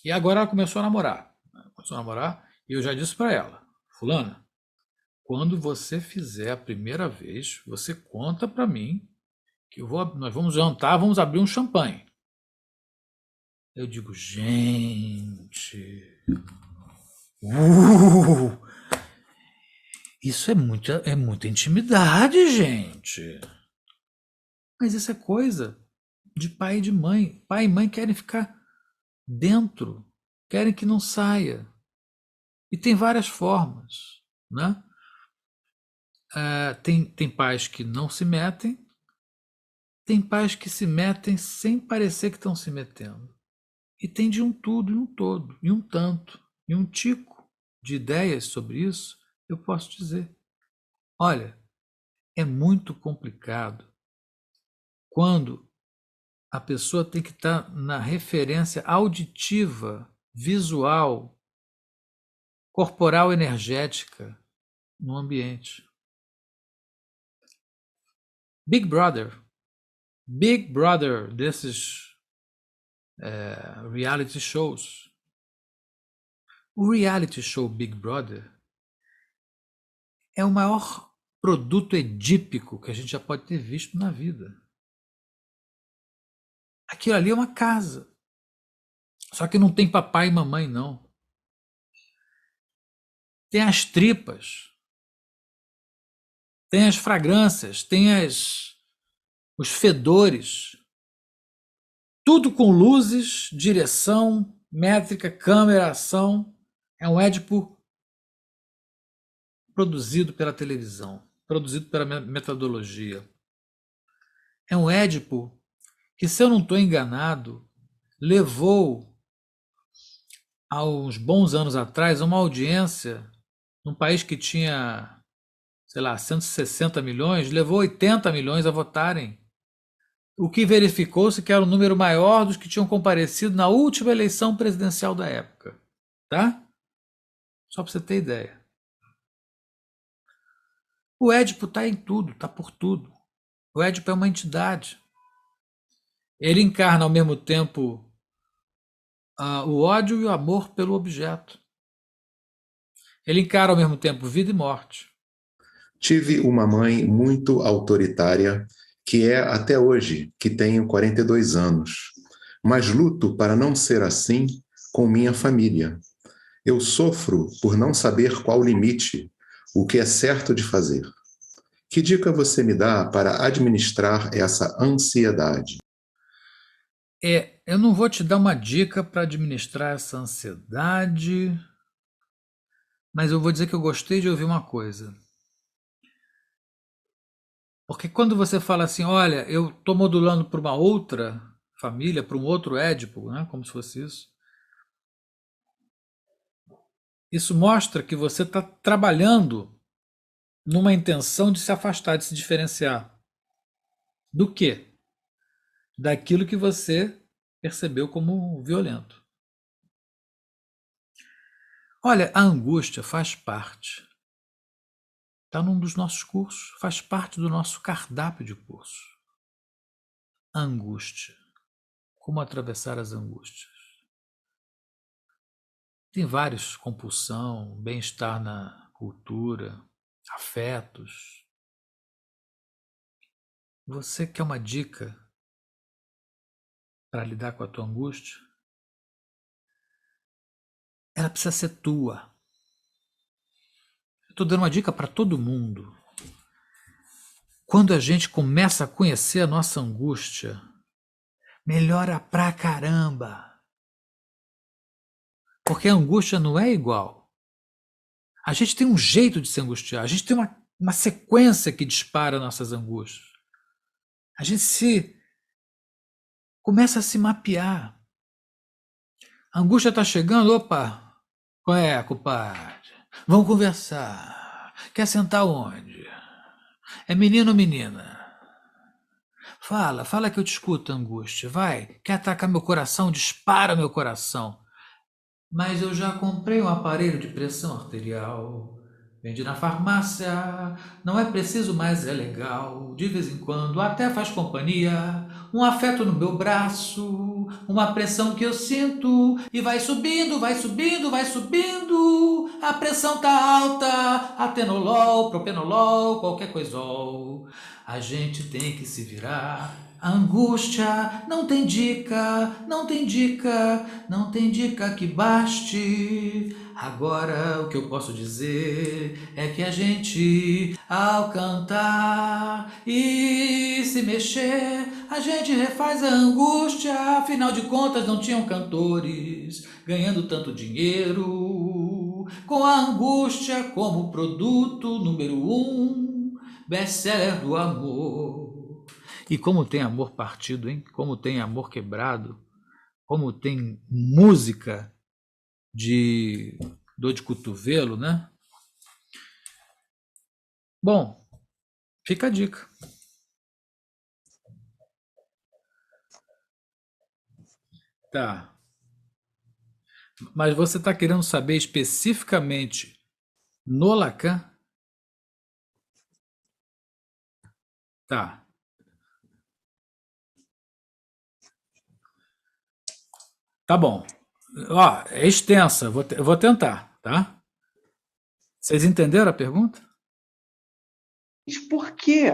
E agora ela começou a namorar. E eu já disse para ela, fulana, quando você fizer a primeira vez, você conta para mim que nós vamos jantar, vamos abrir um champanhe. Eu digo, gente, isso é muita intimidade, gente. Mas isso é coisa de pai e de mãe. Pai e mãe querem ficar dentro, querem que não saia. E tem várias formas, né? Tem pais que não se metem, tem pais que se metem sem parecer que estão se metendo. E tem de um tudo e um todo, e um tanto, e um tico de ideias sobre isso, eu posso dizer. Olha, é muito complicado quando a pessoa tem que estar na referência auditiva, visual, corporal, energética no ambiente. Big Brother desses reality shows. O reality show Big Brother é o maior produto edípico que a gente já pode ter visto na vida. Aquilo ali é uma casa. Só que não tem papai e mamãe, não. Tem as tripas, tem as fragrâncias, tem os fedores. Tudo com luzes, direção, métrica, câmera, ação. É um Édipo produzido pela televisão, produzido pela metodologia. É um Édipo que, se eu não estou enganado, levou, há uns bons anos atrás, uma audiência num país que tinha, sei lá, 160 milhões, levou 80 milhões a votarem. O que verificou-se que era um número maior dos que tinham comparecido na última eleição presidencial da época. Tá? Só para você ter ideia. O Édipo está em tudo, está por tudo. O Édipo é uma entidade. Ele encarna ao mesmo tempo o ódio e o amor pelo objeto. Ele encara ao mesmo tempo vida e morte. Tive uma mãe muito autoritária, que é até hoje, que tenho 42 anos. Mas luto para não ser assim com minha família. Eu sofro por não saber qual o limite, o que é certo de fazer. Que dica você me dá para administrar essa ansiedade? Eu não vou te dar uma dica para administrar essa ansiedade, mas eu vou dizer que eu gostei de ouvir uma coisa. Porque quando você fala assim, olha, eu estou modulando para uma outra família, para um outro Édipo, né, como se fosse isso mostra que você está trabalhando numa intenção de se afastar, de se diferenciar. Do quê? Daquilo que você percebeu como violento. Olha, a angústia faz parte. Está num dos nossos cursos, faz parte do nosso cardápio de curso. Angústia. Como atravessar as angústias. Tem vários, compulsão, bem-estar na cultura, afetos. Você quer uma dica para lidar com a tua angústia? Ela precisa ser tua. Estou dando uma dica para todo mundo. Quando a gente começa a conhecer a nossa angústia, melhora pra caramba. Porque a angústia não é igual. A gente tem um jeito de se angustiar, a gente tem uma sequência que dispara nossas angústias. A gente começa a se mapear. A angústia está chegando, opa, qual é, compadre? Vamos conversar. Quer sentar onde? É menino ou menina? Fala que eu te escuto, angústia. Vai, quer atacar meu coração? Dispara meu coração. Mas eu já comprei um aparelho de pressão arterial. Vende na farmácia, não é preciso, mas é legal. De vez em quando até faz companhia. Um afeto no meu braço, uma pressão que eu sinto. E vai subindo, vai subindo, vai subindo. A pressão tá alta, atenolol, propenolol, qualquer coisol. A gente tem que se virar. A angústia não tem dica, não tem dica, não tem dica que baste. Agora o que eu posso dizer é que a gente, ao cantar e se mexer, a gente refaz a angústia. Afinal de contas não tinham cantores ganhando tanto dinheiro com a angústia como produto número 1, best-seller do amor. E como tem amor partido, hein? Como tem amor quebrado, como tem música de dor de cotovelo, né? Bom, fica a dica. Tá. Mas você está querendo saber especificamente no Lacan? Tá. Tá bom. Ó, é extensa, eu vou tentar, tá? Vocês entenderam a pergunta? Por que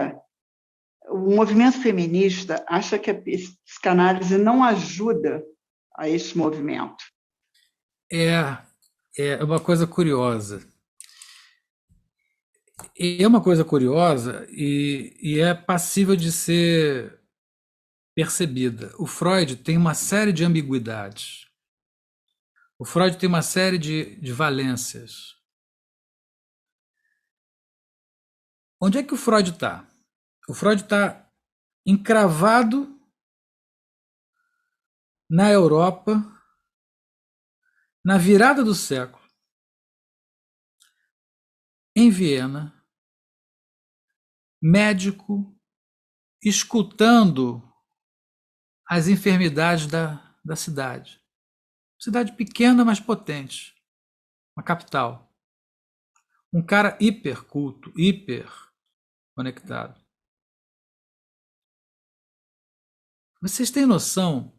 o movimento feminista acha que a psicanálise não ajuda a esse movimento? É uma coisa curiosa. É uma coisa curiosa e é passível de ser percebida. O Freud tem uma série de ambiguidades. O Freud tem uma série de valências. Onde é que o Freud está? O Freud está encravado na Europa, na virada do século, em Viena, médico, escutando as enfermidades da cidade. Cidade pequena, mas potente. Uma capital. Um cara hiper culto, hiper conectado. Vocês têm noção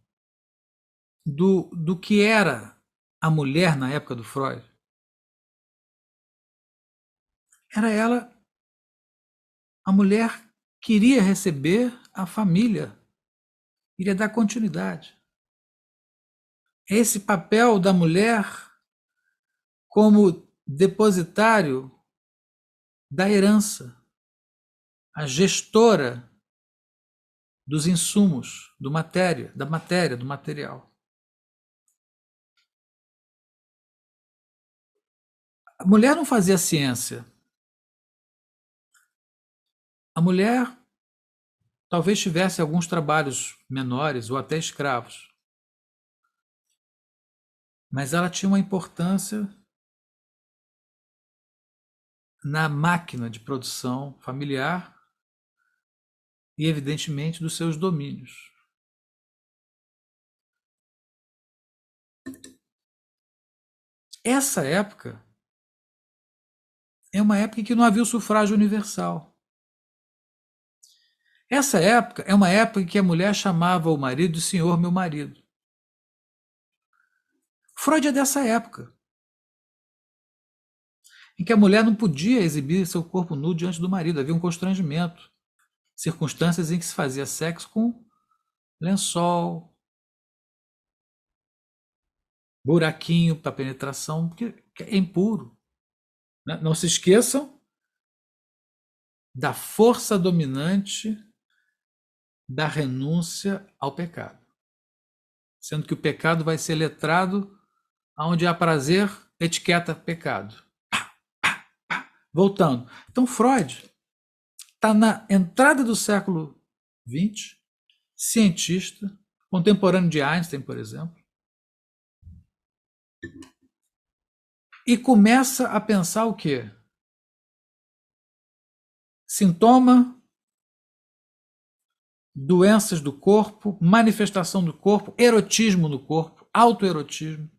do que era a mulher na época do Freud? Era ela, a mulher queria receber a família, queria dar continuidade. Esse papel da mulher como depositário da herança, a gestora dos insumos, da matéria, do material. A mulher não fazia ciência. A mulher talvez tivesse alguns trabalhos menores ou até escravos. Mas ela tinha uma importância na máquina de produção familiar e, evidentemente, dos seus domínios. Essa época é uma época em que não havia o sufrágio universal. Essa época é uma época em que a mulher chamava o marido de senhor meu marido. Freud é dessa época, em que a mulher não podia exibir seu corpo nu diante do marido, havia um constrangimento, circunstâncias em que se fazia sexo com lençol, buraquinho para penetração, porque é impuro. Não se esqueçam da força dominante da renúncia ao pecado. Sendo que o pecado vai ser letrado aonde há prazer, etiqueta pecado. Voltando. Então, Freud está na entrada do século XX, cientista, contemporâneo de Einstein, por exemplo, e começa a pensar o quê? Sintoma, doenças do corpo, manifestação do corpo, erotismo no corpo, autoerotismo.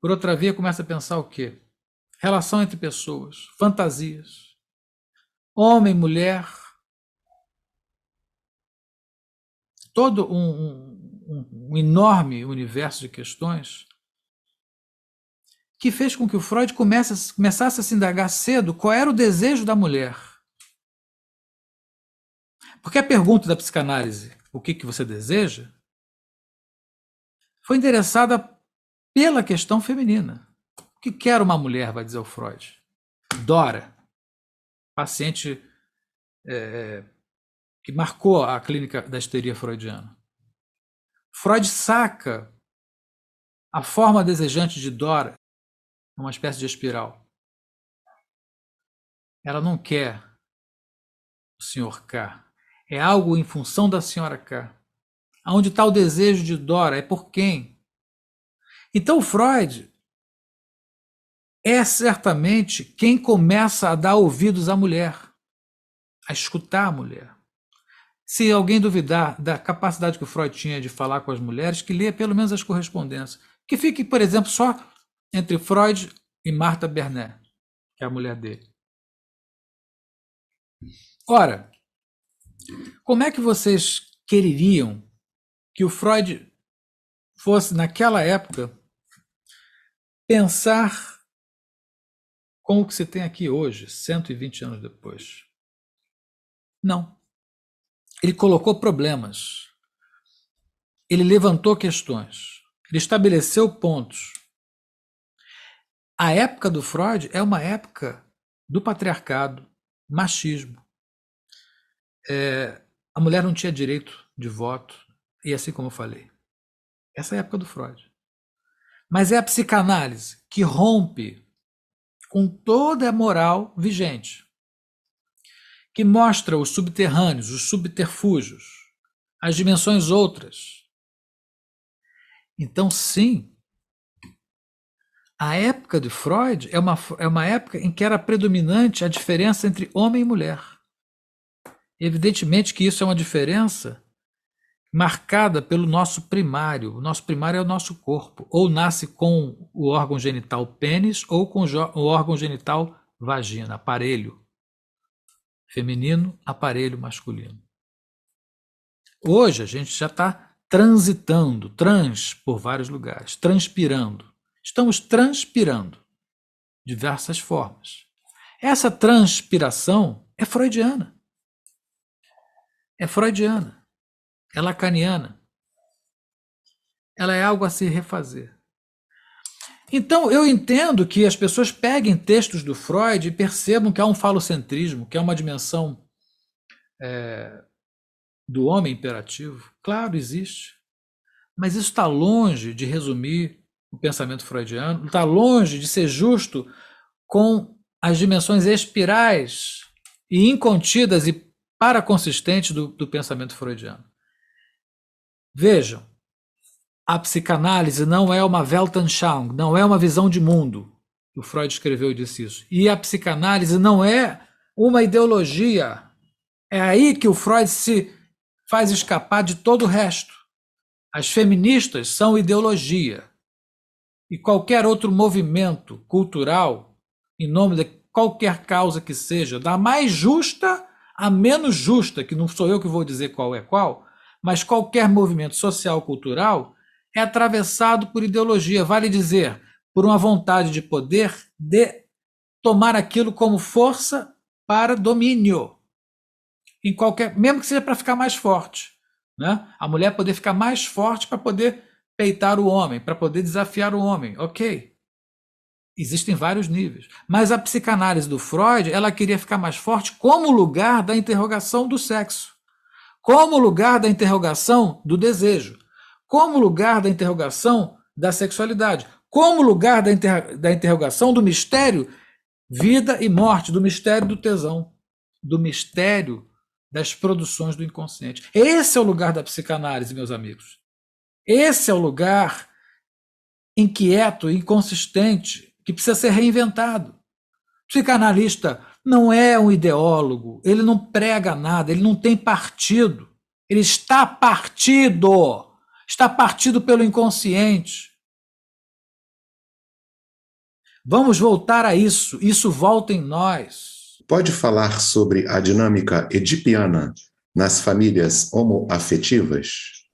Por outra via, começa a pensar o quê? Relação entre pessoas, fantasias, homem, mulher, todo um enorme universo de questões que fez com que o Freud começasse a se indagar cedo qual era o desejo da mulher. Porque a pergunta da psicanálise, o que você deseja, foi endereçada pela questão feminina. O que quer uma mulher, vai dizer o Freud? Dora, paciente que marcou a clínica da histeria freudiana. Freud saca a forma desejante de Dora uma espécie de espiral. Ela não quer o senhor K. É algo em função da senhora K. Aonde está o desejo de Dora? É por quem? Então, Freud é certamente quem começa a dar ouvidos à mulher, a escutar a mulher. Se alguém duvidar da capacidade que o Freud tinha de falar com as mulheres, que leia pelo menos as correspondências. Que fique, por exemplo, só entre Freud e Martha Bernet, que é a mulher dele. Ora, como é que vocês quereriam que o Freud fosse, naquela época, pensar com o que se tem aqui hoje, 120 anos depois? Não. Ele colocou problemas. Ele levantou questões. Ele estabeleceu pontos. A época do Freud é uma época do patriarcado, machismo. A mulher não tinha direito de voto, e assim como eu falei. Essa é a época do Freud. Mas é a psicanálise que rompe com toda a moral vigente, que mostra os subterrâneos, os subterfúgios, as dimensões outras. Então, sim, a época de Freud é uma época em que era predominante a diferença entre homem e mulher. Evidentemente que isso é uma diferença marcada pelo nosso primário. O nosso primário é o nosso corpo. Ou nasce com o órgão genital pênis ou com o órgão genital vagina, aparelho feminino, aparelho masculino. Hoje a gente já está transitando, por vários lugares, transpirando. Estamos transpirando diversas formas. Essa transpiração é freudiana. É freudiana. É lacaniana. Ela é algo a se refazer. Então, eu entendo que as pessoas peguem textos do Freud e percebam que há um falocentrismo, que é uma dimensão do homem imperativo. Claro, existe. Mas isso está longe de resumir o pensamento freudiano, está longe de ser justo com as dimensões espirais e incontidas e paraconsistentes do pensamento freudiano. Vejam, a psicanálise não é uma Weltanschauung, não é uma visão de mundo. O Freud escreveu e disse isso. E a psicanálise não é uma ideologia. É aí que o Freud se faz escapar de todo o resto. As feministas são ideologia. E qualquer outro movimento cultural, em nome de qualquer causa que seja, da mais justa à menos justa, que não sou eu que vou dizer qual é qual, mas qualquer movimento social cultural é atravessado por ideologia, vale dizer, por uma vontade de poder de tomar aquilo como força para domínio. Em qualquer, mesmo que seja para ficar mais forte. Né? A mulher poder ficar mais forte para poder peitar o homem, para poder desafiar o homem. Ok. Existem vários níveis. Mas a psicanálise do Freud, ela queria ficar mais forte como lugar da interrogação do sexo, como lugar da interrogação do desejo, como lugar da interrogação da sexualidade, como lugar da interrogação do mistério vida e morte, do mistério do tesão, do mistério das produções do inconsciente. Esse é o lugar da psicanálise, meus amigos. Esse é o lugar inquieto, inconsistente, que precisa ser reinventado. O psicanalista não é um ideólogo, ele não prega nada, ele não tem partido. Ele está partido pelo inconsciente. Vamos voltar a isso, isso volta em nós. Pode falar sobre a dinâmica edipiana nas famílias homoafetivas?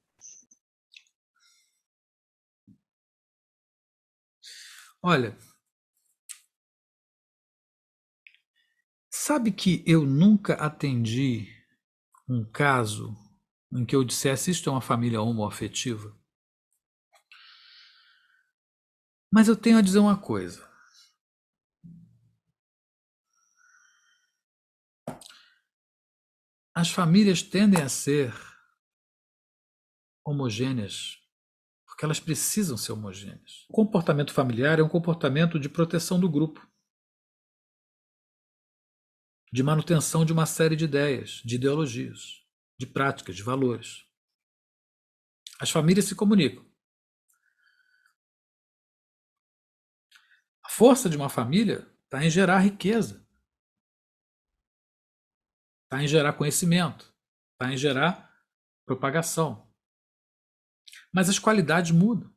Olha, sabe que eu nunca atendi um caso em que eu dissesse isto é uma família homoafetiva? Mas eu tenho a dizer uma coisa. As famílias tendem a ser homogêneas porque elas precisam ser homogêneas. O comportamento familiar é um comportamento de proteção do grupo, de manutenção de uma série de ideias, de ideologias, de práticas, de valores. As famílias se comunicam. A força de uma família está em gerar riqueza, está em gerar conhecimento, está em gerar propagação. Mas as qualidades mudam.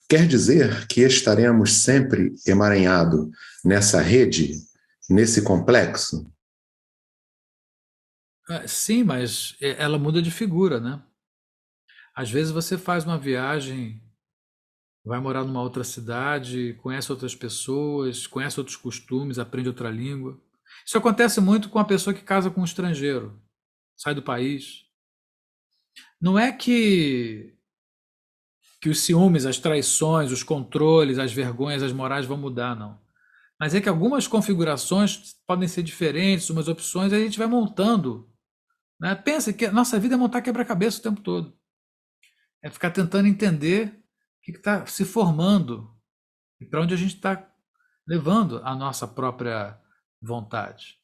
Quer dizer que estaremos sempre emaranhados nessa rede, nesse complexo? Sim, mas ela muda de figura, né? Às vezes você faz uma viagem, vai morar numa outra cidade, conhece outras pessoas, conhece outros costumes, aprende outra língua. Isso acontece muito com a pessoa que casa com um estrangeiro, sai do país. Não é que os ciúmes, as traições, os controles, as vergonhas, as morais vão mudar, não. Mas é que algumas configurações podem ser diferentes, umas opções, aí a gente vai montando. Né? Pensa que a nossa vida é montar quebra-cabeça o tempo todo. É ficar tentando entender o que está se formando e para onde a gente está levando a nossa própria vontade.